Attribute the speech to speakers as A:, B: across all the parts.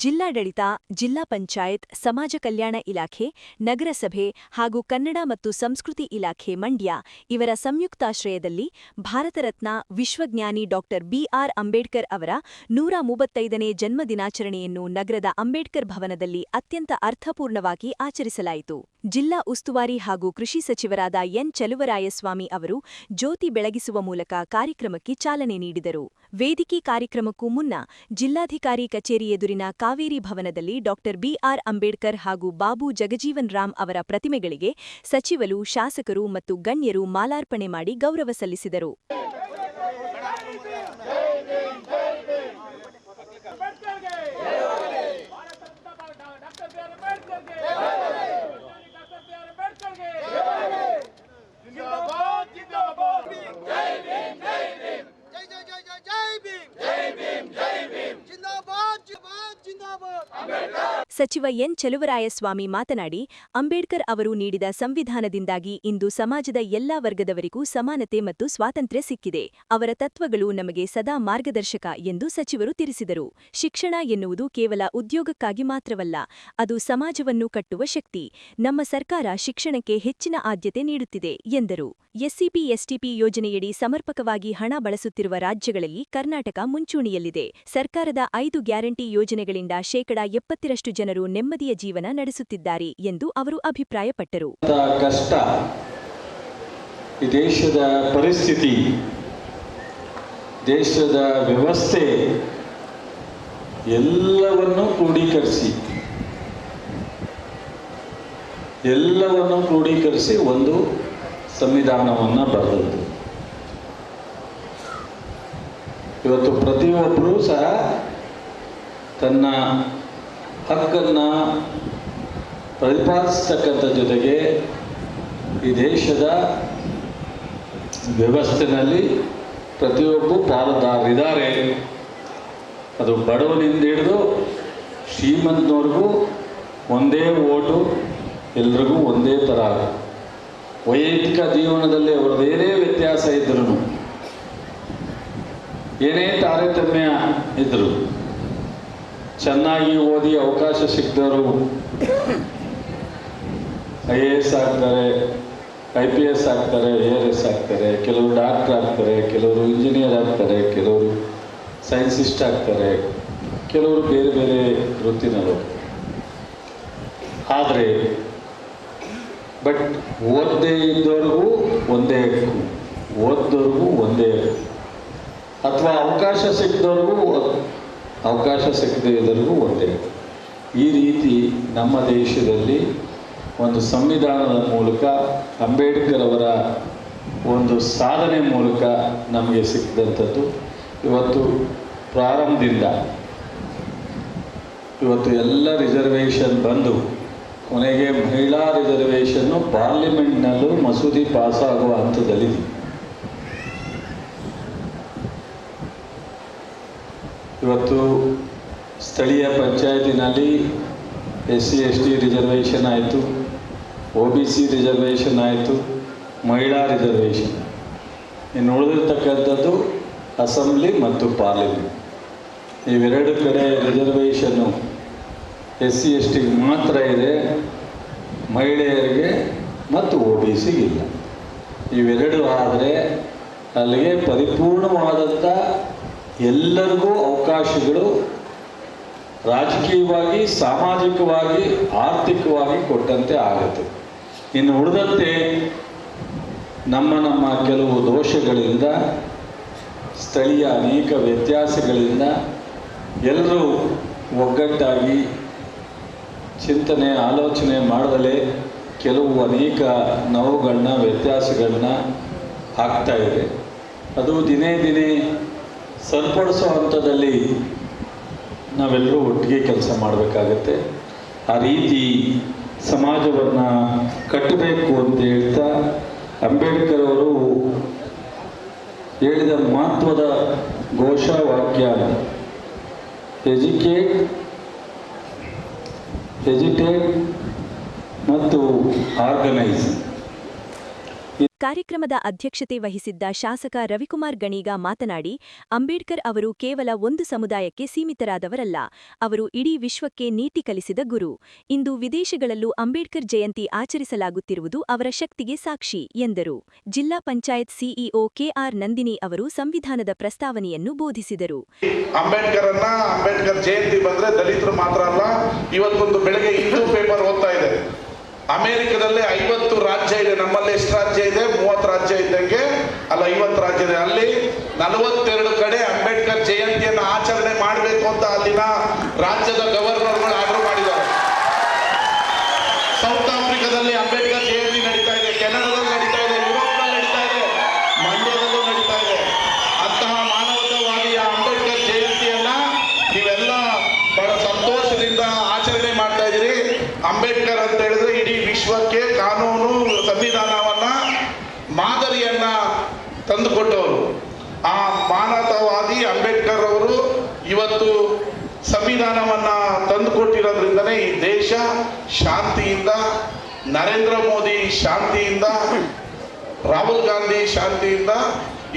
A: ಜಿಲ್ಲಾಡಳಿತ, ಜಿಲ್ಲಾ ಪಂಚಾಯತ್, ಸಮಾಜ ಕಲ್ಯಾಣ ಇಲಾಖೆ, ನಗರಸಭೆ ಹಾಗೂ ಕನ್ನಡ ಮತ್ತು ಸಂಸ್ಕೃತಿ ಇಲಾಖೆ ಮಂಡ್ಯ ಇವರ ಸಂಯುಕ್ತಾಶ್ರಯದಲ್ಲಿ ಭಾರತರತ್ನ ವಿಶ್ವಜ್ಞಾನಿ ಬಿ.ಆರ್. ಅಂಬೇಡ್ಕರ್ ಅವರ 135ನೇ ಜನ್ಮದಿನಾಚರಣೆಯನ್ನು ನಗರದ ಅಂಬೇಡ್ಕರ್ ಭವನದಲ್ಲಿ ಅತ್ಯಂತ ಅರ್ಥಪೂರ್ಣವಾಗಿ ಆಚರಿಸಲಾಯಿತು. ಜಿಲ್ಲಾ ಉಸ್ತುವಾರಿ ಹಾಗೂ ಕೃಷಿ ಸಚಿವರಾದ ಎನ್. ಚಲುವರಾಯಸ್ವಾಮಿ ಅವರು ಜ್ಯೋತಿ ಬೆಳಗಿಸುವ ಮೂಲಕ ಕಾರ್ಯಕ್ರಮಕ್ಕೆ ಚಾಲನೆ ನೀಡಿದರು. ವೇದಿಕೆ ಕಾರ್ಯಕ್ರಮಕ್ಕೂ ಮುನ್ನ ಜಿಲ್ಲಾಧಿಕಾರಿ ಕಚೇರಿ ಎದುರಿನ ಕಾವೇರಿ ಭವನದಲ್ಲಿ ಬಿ.ಆರ್. ಅಂಬೇಡ್ಕರ್ ಹಾಗೂ ಬಾಬು ಜಗಜೀವನ್ ರಾಮ್ ಅವರ ಪ್ರತಿಮೆಗಳಿಗೆ ಸಚಿವರು, ಶಾಸಕರು ಮತ್ತು ಗಣ್ಯರು ಮಾಲಾರ್ಪಣೆ ಮಾಡಿ ಗೌರವ ಸಲ್ಲಿಸಿದರು. ಸಚಿವ ಎನ್. ಚಲುವರಾಯಸ್ವಾಮಿ ಮಾತನಾಡಿ, ಅಂಬೇಡ್ಕರ್ ಅವರು ನೀಡಿದ ಸಂವಿಧಾನದಿಂದಾಗಿ ಇಂದು ಸಮಾಜದ ಎಲ್ಲಾ ವರ್ಗದವರಿಗೂ ಸಮಾನತೆ ಮತ್ತು ಸ್ವಾತಂತ್ರ್ಯ ಸಿಕ್ಕಿದೆ. ಅವರ ತತ್ವಗಳು ನಮಗೆ ಸದಾ ಮಾರ್ಗದರ್ಶಕ ಎಂದು ಸಚಿವರು ತಿಳಿಸಿದರು. ಶಿಕ್ಷಣ ಎನ್ನುವುದು ಕೇವಲ ಉದ್ಯೋಗಕ್ಕಾಗಿ ಮಾತ್ರವಲ್ಲ, ಅದು ಸಮಾಜವನ್ನು ಕಟ್ಟುವ ಶಕ್ತಿ. ನಮ್ಮ ಸರ್ಕಾರ ಶಿಕ್ಷಣಕ್ಕೆ ಹೆಚ್ಚಿನ ಆದ್ಯತೆ ನೀಡುತ್ತಿದೆ ಎಂದರು. ಎಸ್ಸಿಪಿ, ಎಸ್ಟಿಪಿ ಯೋಜನೆಯಡಿ ಸಮರ್ಪಕವಾಗಿ ಹಣ ಬಳಸುತ್ತಿರುವ ರಾಜ್ಯಗಳಲ್ಲಿ ಕರ್ನಾಟಕ ಮುಂಚೂಣಿಯಲ್ಲಿದೆ. ಸರ್ಕಾರದ 5 ಗ್ಯಾರಂಟಿ ಯೋಜನೆಗಳಿಂದ 70% ಜನರು ನೆಮ್ಮದಿಯ ಜೀವನ ನಡೆಸುತ್ತಿದ್ದಾರೆ ಎಂದು ಅವರು ಅಭಿಪ್ರಾಯಪಟ್ಟರು.
B: ಕಷ್ಟ, ಈ ದೇಶದ ಪರಿಸ್ಥಿತಿ, ದೇಶದ ವ್ಯವಸ್ಥೆ ಎಲ್ಲವನ್ನೂ ಕ್ರೋಢೀಕರಿಸಿ ಒಂದು ಸಂವಿಧಾನವನ್ನು ಬರೆದದ್ದು. ಇವತ್ತು ಪ್ರತಿಯೊಬ್ಬರೂ ಸಹ ತನ್ನ ಹಕ್ಕನ್ನು ಪ್ರತಿಪಾದಿಸತಕ್ಕಂಥ ಜೊತೆಗೆ ಈ ದೇಶದ ವ್ಯವಸ್ಥೆಯಲ್ಲಿ ಪ್ರತಿಯೊಬ್ಬ ಪಾಲುದಾರರಿದ್ದಾರೆ. ಅದು ಬಡವನಿಂದ ಹಿಡಿದು ಶ್ರೀಮಂತನವ್ರಿಗೂ ಒಂದೇ ಓಟು, ಎಲ್ರಿಗೂ ಒಂದೇ ಥರ. ವೈಯಕ್ತಿಕ ಜೀವನದಲ್ಲಿ ಅವರದೇನೇ ವ್ಯತ್ಯಾಸ ಇದ್ರೂ, ಏನೇ ತಾರತಮ್ಯ ಇದ್ದರು, ಚೆನ್ನಾಗಿ ಓದಿ ಅವಕಾಶ ಸಿಕ್ಕಿದವರು IAS ಆಗ್ತಾರೆ, IPS ಆಗ್ತಾರೆ, ARS ಆಗ್ತಾರೆ, ಕೆಲವರು ಡಾಕ್ಟರ್ ಆಗ್ತಾರೆ, ಕೆಲವರು ಇಂಜಿನಿಯರ್ ಆಗ್ತಾರೆ, ಕೆಲವರು ಸೈನ್ಸಿಸ್ಟ್ ಆಗ್ತಾರೆ, ಕೆಲವರು ಬೇರೆ ಬೇರೆ ವೃತ್ತಿನವರು. ಆದರೆ ಓದದೇ ಇದ್ದವ್ರಿಗೂ ಒಂದೇ ಹಕ್ಕು, ಓದ್ದವ್ರಿಗೂ ಒಂದೇ ಹಕ್ಕು, ಅಥವಾ ಅವಕಾಶ ಸಿಕ್ಕಿದವ್ರಿಗೂ ಅವಕಾಶ ಸಿಕ್ಕದೇ ಇದ್ದವ್ರಿಗೂ ಒಂದೇ. ಈ ರೀತಿ ನಮ್ಮ ದೇಶದಲ್ಲಿ ಒಂದು ಸಂವಿಧಾನದ ಮೂಲಕ, ಅಂಬೇಡ್ಕರ್ ಅವರ ಒಂದು ಸಾಧನೆ ಮೂಲಕ ನಮಗೆ ಸಿಕ್ಕಿದಂಥದ್ದು. ಇವತ್ತು ಪ್ರಾರಂಭದಿಂದ ಇವತ್ತು ಎಲ್ಲ ರಿಸರ್ವೇಷನ್ ಬಂದು ಕೊನೆಗೆ ಮಹಿಳಾ ರಿಸರ್ವೇಷನ್ನು ಪಾರ್ಲಿಮೆಂಟ್ನಲ್ಲೂ ಮಸೂದೆ ಪಾಸಾಗುವ ಹಂತದಲ್ಲಿದೆ. ಇವತ್ತು ಸ್ಥಳೀಯ ಪಂಚಾಯತಿನಲ್ಲಿ SC ST ರಿಸರ್ವೇಷನ್ ಆಯಿತು, OBC ರಿಸರ್ವೇಷನ್ ಆಯಿತು, ಮಹಿಳಾ ರಿಸರ್ವೇಷನ್. ಇನ್ನು ಉಳಿದಿರ್ತಕ್ಕಂಥದ್ದು ಅಸೆಂಬ್ಲಿ ಮತ್ತು ಪಾರ್ಲಿಮೆಂಟ್. ಇವೆರಡು ಕಡೆ ರಿಸರ್ವೇಷನ್ನು SC ST ಮಾತ್ರ ಇದೆ, ಮಹಿಳೆಯರಿಗೆ ಮತ್ತು OBCಗೆ ಇಲ್ಲ. ಇವೆರಡು ಆದರೆ ಅಲ್ಲಿಗೆ ಪರಿಪೂರ್ಣವಾದಂಥ ಎಲ್ಲರಿಗೂ ಅವಕಾಶಗಳು ರಾಜಕೀಯವಾಗಿ, ಸಾಮಾಜಿಕವಾಗಿ, ಆರ್ಥಿಕವಾಗಿ ಕೊಟ್ಟಂತೆ ಆಗುತ್ತೆ. ಇನ್ನು ಉಳಿದಂತೆ ನಮ್ಮ ಕೆಲವು ದೋಷಗಳಿಂದ, ಸ್ಥಳೀಯ ಅನೇಕ ವ್ಯತ್ಯಾಸಗಳಿಂದ ಎಲ್ಲರೂ ಒಗ್ಗಟ್ಟಾಗಿ ಚಿಂತನೆ, ಆಲೋಚನೆ ಮಾಡದಲೇ ಕೆಲವು ಅನೇಕ ನೋವುಗಳನ್ನ, ವ್ಯತ್ಯಾಸಗಳನ್ನ ಆಗ್ತಾ ಇದೆ. ಅದು ದಿನೇ ದಿನೇ ಸರಿಪಡಿಸೋ ಹಂತದಲ್ಲಿ ನಾವೆಲ್ಲರೂ ಒಟ್ಟಿಗೆ ಕೆಲಸ ಮಾಡಬೇಕಾಗತ್ತೆ. ಆ ರೀತಿ ಸಮಾಜವನ್ನು ಕಟ್ಟಬೇಕು ಅಂತ ಹೇಳ್ತಾ ಅಂಬೇಡ್ಕರ್ ಅವರು ಹೇಳಿದ ಮಹತ್ವದ ಘೋಷವಾಕ್ಯ ಎಜುಕೇಟ್ ಮತ್ತು ಆರ್ಗನೈಸ್.
A: ಕಾರ್ಯಕ್ರಮದ ಅಧ್ಯಕ್ಷತೆ ವಹಿಸಿದ್ದ ಶಾಸಕ ರವಿಕುಮಾರ್ ಗಣೀಗ ಮಾತನಾಡಿ, ಅಂಬೇಡ್ಕರ್ ಅವರು ಕೇವಲ ಒಂದು ಸಮುದಾಯಕ್ಕೆ ಸೀಮಿತರಾದವರಲ್ಲ, ಅವರು ಇಡೀ ವಿಶ್ವಕ್ಕೆ ನೀತಿ ಕಲಿಸಿದ ಗುರು. ಇಂದು ವಿದೇಶಗಳಲ್ಲೂ ಅಂಬೇಡ್ಕರ್ ಜಯಂತಿ ಆಚರಿಸಲಾಗುತ್ತಿರುವುದು ಅವರ ಶಕ್ತಿಗೆ ಸಾಕ್ಷಿ ಎಂದರು. ಜಿಲ್ಲಾ ಪಂಚಾಯತ್ ಸಿಇಒ ಕೆಆರ್ ನಂದಿನಿ ಅವರು ಸಂವಿಧಾನದ ಪ್ರಸ್ತಾವನೆಯನ್ನು ಬೋಧಿಸಿದರು.
C: ಅಂಬೇಡ್ಕರ್ ಜಯಂತಿ ಬಂದ್ರೆ ದಲಿತರು ಮಾತ್ರ ಅಲ್ಲ, ಇವತ್ತೊಂದು ಬೆಳಗ್ಗೆ ಹಿಂದೂ ಪೇಪರ್ ಓದ್ತಾ ಇದೆ, ಅಮೆರಿಕದಲ್ಲಿ 50 ರಾಜ್ಯ ಇದೆ, ನಮ್ಮಲ್ಲಿ ಎಷ್ಟು ರಾಜ್ಯ ಇದೆ? 30 ರಾಜ್ಯ ಇದ್ದಂಗೆ ಅಲ್ಲ, 50 ರಾಜ್ಯ ಇದೆ. ಅಲ್ಲಿ 42 ಕಡೆ ಅಂಬೇಡ್ಕರ್ ಜಯಂತಿಯನ್ನು ಆಚರಣೆ ಮಾಡಬೇಕು ಅಂತ ಅಲ್ಲಿನ ರಾಜ್ಯದ ಗವರ್ನರ್ಗಳು ಆರ್ಡರ್ ಮಾಡಿದ್ದಾರೆ. ಸೌತ್ ಆಫ್ರಿಕಾದಲ್ಲಿ ಅಂಬೇಡ್ಕರ್ ಜಯಂತಿ ನಡೀತಾ ಇದೆ, ಕೆನಡಾದಲ್ಲಿ ನಡೀತಾ ಇದೆ, ಯುರೋಪ್ನಲ್ಲಿ ನಡೀತಾ ಇದೆ, ಮಂಡ್ಯದಲ್ಲೂ ನಡೀತಾ ಇದೆ. ಅಂತಹ ಮಾನವತಾವಾದಿಯ ಅಂಬೇಡ್ಕರ್ ಜಯಂತಿಯನ್ನ ನೀವೆಲ್ಲ ಬಹಳ ಸಂತೋಷದಿಂದ ಆಚರಣೆ ಮಾಡ್ತಾ ಇದ್ದೀರಿ. ಅಂಬೇಡ್ಕರ್ ಅಂತ ಹೇಳಿದ್ರೆ ಇಡೀ ವಿಶ್ವಕ್ಕೆ ಕಾನೂನು ಸಂವಿಧಾನವನ್ನ ಮಾದರಿಯನ್ನ ತಂದುಕೊಟ್ಟವರು. ಆ ಮಾನವತಾವಾದಿ ಅಂಬೇಡ್ಕರ್ ಅವರು ಇವತ್ತು ಸಂವಿಧಾನವನ್ನ ತಂದುಕೊಟ್ಟಿರೋದ್ರಿಂದನೇ ಈ ದೇಶ ಶಾಂತಿಯಿಂದ, ನರೇಂದ್ರ ಮೋದಿ ಶಾಂತಿಯಿಂದ, ರಾಹುಲ್ ಗಾಂಧಿ ಶಾಂತಿಯಿಂದ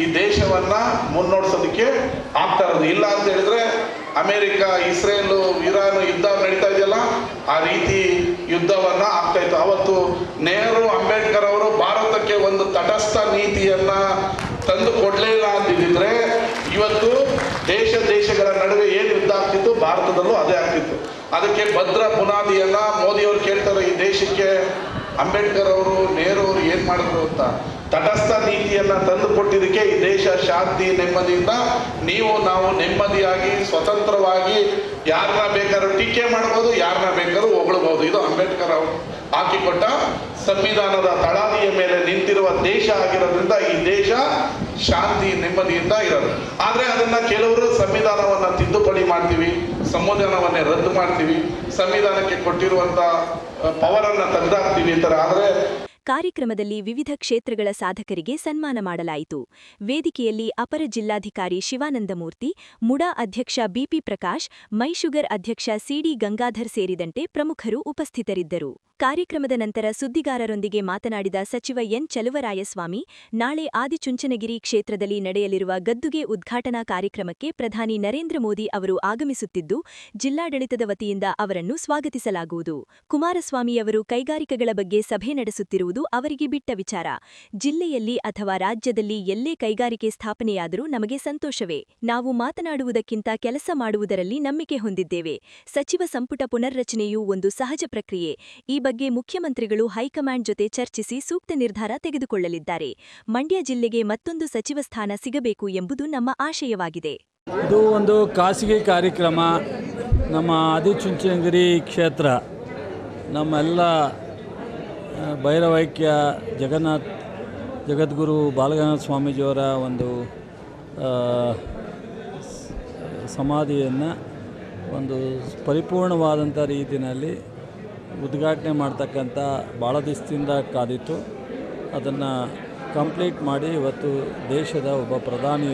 C: ಈ ದೇಶವನ್ನ ಮುನ್ನಡೆಸೋದಕ್ಕೆ ಆಗ್ತಾ ಇರೋದು. ಇಲ್ಲ ಅಂತ ಹೇಳಿದ್ರೆ ಅಮೆರಿಕ, ಇಸ್ರೇಲ್, ಇರಾನ್ ಯುದ್ಧ ನಡೀತಾ ಇದೆಯಲ್ಲ, ಆ ರೀತಿ ಯುದ್ಧವನ್ನ ಆಗ್ತಾ ಇತ್ತು. ಅವತ್ತು ನೆಹರು, ಅಂಬೇಡ್ಕರ್ ಅವರು ಭಾರತಕ್ಕೆ ಒಂದು ತಟಸ್ಥ ನೀತಿಯನ್ನ ತಂದು ಕೊಡ್ಲಿಲ್ಲ ಅಂತಿದ್ರೆ ಇವತ್ತು ದೇಶಗಳ ನಡುವೆ ಏನು ಯುದ್ಧ ಆಗ್ತಿತ್ತು, ಭಾರತದಲ್ಲೂ ಅದೇ ಆಗ್ತಿತ್ತು. ಅದಕ್ಕೆ ಭದ್ರ ಬುನಾದಿಯನ್ನ ಮೋದಿ ಅವರು ಕೇಳ್ತಾರೆ, ಈ ದೇಶಕ್ಕೆ ಅಂಬೇಡ್ಕರ್ ಅವರು, ನೆಹರು ಅವರು ಏನ್ ಮಾಡಿದ್ರು ಅಂತ. ತಟಸ್ಥ ನೀತಿಯನ್ನ ತಂದು ಕೊಟ್ಟಿದ್ದಕ್ಕೆ ಈ ದೇಶ ಶಾಂತಿ ನೆಮ್ಮದಿಯಿಂದ ನಾವು ನೆಮ್ಮದಿಯಾಗಿ ಸ್ವತಂತ್ರವಾಗಿ ಯಾರನ್ನ ಬೇಕಾದ್ರೂ ಟೀಕೆ ಮಾಡಬಹುದು, ಯಾರನ್ನ ಬೇಕಾದ್ರೂ ಹೊಗಳಬಹುದು. ಇದು ಅಂಬೇಡ್ಕರ್ ಅವರು ಹಾಕಿಕೊಟ್ಟ ಸಂವಿಧಾನದ ತಳಾದಿಯ ಮೇಲೆ ನಿಂತಿರುವ ದೇಶ ಆಗಿರೋದ್ರಿಂದ ಈ ದೇಶ ಶಾಂತಿ ನೆಮ್ಮದಿಯಿಂದ ಇರೋದು. ಆದ್ರೆ ಅದನ್ನ ಕೆಲವರು ಸಂವಿಧಾನವನ್ನ ತಿದ್ದುಪಡಿ ಮಾಡ್ತೀವಿ, ಸಂವಿಧಾನವನ್ನೇ ರದ್ದು ಮಾಡ್ತೀವಿ, ಸಂವಿಧಾನಕ್ಕೆ ಕೊಟ್ಟಿರುವಂತ ಪವರ್ ಅನ್ನ ತೆಗೆದಾಕ್ತೀವಿ ಅಂತಾರೆ. ಆದ್ರೆ
A: ಕಾರ್ಯಕ್ರಮದಲ್ಲಿ ವಿವಿಧ ಕ್ಷೇತ್ರಗಳ ಸಾಧಕರಿಗೆ ಸನ್ಮಾನ ಮಾಡಲಾಯಿತು. ವೇದಿಕೆಯಲ್ಲಿ ಅಪರ ಜಿಲ್ಲಾಧಿಕಾರಿ ಶಿವಾನಂದಮೂರ್ತಿ, ಮುಡಾ ಅಧ್ಯಕ್ಷ ಬಿಪಿ ಪ್ರಕಾಶ್, ಮೈಶುಗರ್ ಅಧ್ಯಕ್ಷ ಸಿಡಿ ಗಂಗಾಧರ್ ಸೇರಿದಂತೆ ಪ್ರಮುಖರು ಉಪಸ್ಥಿತರಿದ್ದರು. ಕಾರ್ಯಕ್ರಮದ ನಂತರ ಸುದ್ದಿಗಾರರೊಂದಿಗೆ ಮಾತನಾಡಿದ ಸಚಿವ ಎನ್ ಚಲುವರಾಯಸ್ವಾಮಿ, ನಾಳೆ ಆದಿಚುಂಚನಗಿರಿ ಕ್ಷೇತ್ರದಲ್ಲಿ ನಡೆಯಲಿರುವ ಗದ್ದುಗೆ ಉದ್ಘಾಟನಾ ಕಾರ್ಯಕ್ರಮಕ್ಕೆ ಪ್ರಧಾನಿ ನರೇಂದ್ರ ಮೋದಿ ಅವರು ಆಗಮಿಸುತ್ತಿದ್ದು, ಜಿಲ್ಲಾಡಳಿತದ ವತಿಯಿಂದ ಅವರನ್ನು ಸ್ವಾಗತಿಸಲಾಗುವುದು. ಕುಮಾರಸ್ವಾಮಿಯವರು ಕೈಗಾರಿಕೆಗಳ ಬಗ್ಗೆ ಸಭೆ ನಡೆಸುತ್ತಿರುವುದು ಅವರಿಗೆ ಬಿಟ್ಟ ವಿಚಾರ. ಜಿಲ್ಲೆಯಲ್ಲಿ ಅಥವಾ ರಾಜ್ಯದಲ್ಲಿ ಎಲ್ಲೇ ಕೈಗಾರಿಕೆ ಸ್ಥಾಪನೆಯಾದರೂ ನಮಗೆ ಸಂತೋಷವೇ. ನಾವು ಮಾತನಾಡುವುದಕ್ಕಿಂತ ಕೆಲಸ ಮಾಡುವುದರಲ್ಲಿ ನಂಬಿಕೆ ಹೊಂದಿದ್ದೇವೆ. ಸಚಿವ ಸಂಪುಟ ಪುನರ್ರಚನೆಯೂ ಒಂದು ಸಹಜ ಪ್ರಕ್ರಿಯೆ. ಈ ಬಗ್ಗೆ ಮುಖ್ಯಮಂತ್ರಿಗಳು ಹೈಕಮಾಂಡ್ ಜೊತೆ ಚರ್ಚಿಸಿ ಸೂಕ್ತ ನಿರ್ಧಾರ ತೆಗೆದುಕೊಳ್ಳಲಿದ್ದಾರೆ. ಮಂಡ್ಯ ಜಿಲ್ಲೆಗೆ ಮತ್ತೊಂದು ಸಚಿವ ಸ್ಥಾನ ಸಿಗಬೇಕು ಎಂಬುದು ನಮ್ಮ ಆಶಯವಾಗಿದೆ.
D: ಇದು ಒಂದು ಖಾಸಗಿ ಕಾರ್ಯಕ್ರಮ. ನಮ್ಮ ಆದಿಚುಂಚನಗಿರಿ ಕ್ಷೇತ್ರ ನಮ್ಮೆಲ್ಲ ಭೈರವೈಕ್ಯ ಜಗದ್ಗುರು ಬಾಲಗಂಗಾಧರ ಸ್ವಾಮೀಜಿಯವರ ಒಂದು ಸಮಾಧಿಯನ್ನು ಒಂದು ಪರಿಪೂರ್ಣವಾದಂಥ ರೀತಿಯಲ್ಲಿ ಉದ್ಘಾಟನೆ ಮಾಡ್ತಕ್ಕಂಥ ಭಾಳ ದಿವಸದಿಂದ ಕಾದಿತ್ತು. ಅದನ್ನು ಕಂಪ್ಲೀಟ್ ಮಾಡಿ ಇವತ್ತು ದೇಶದ ಒಬ್ಬ ಪ್ರಧಾನಿ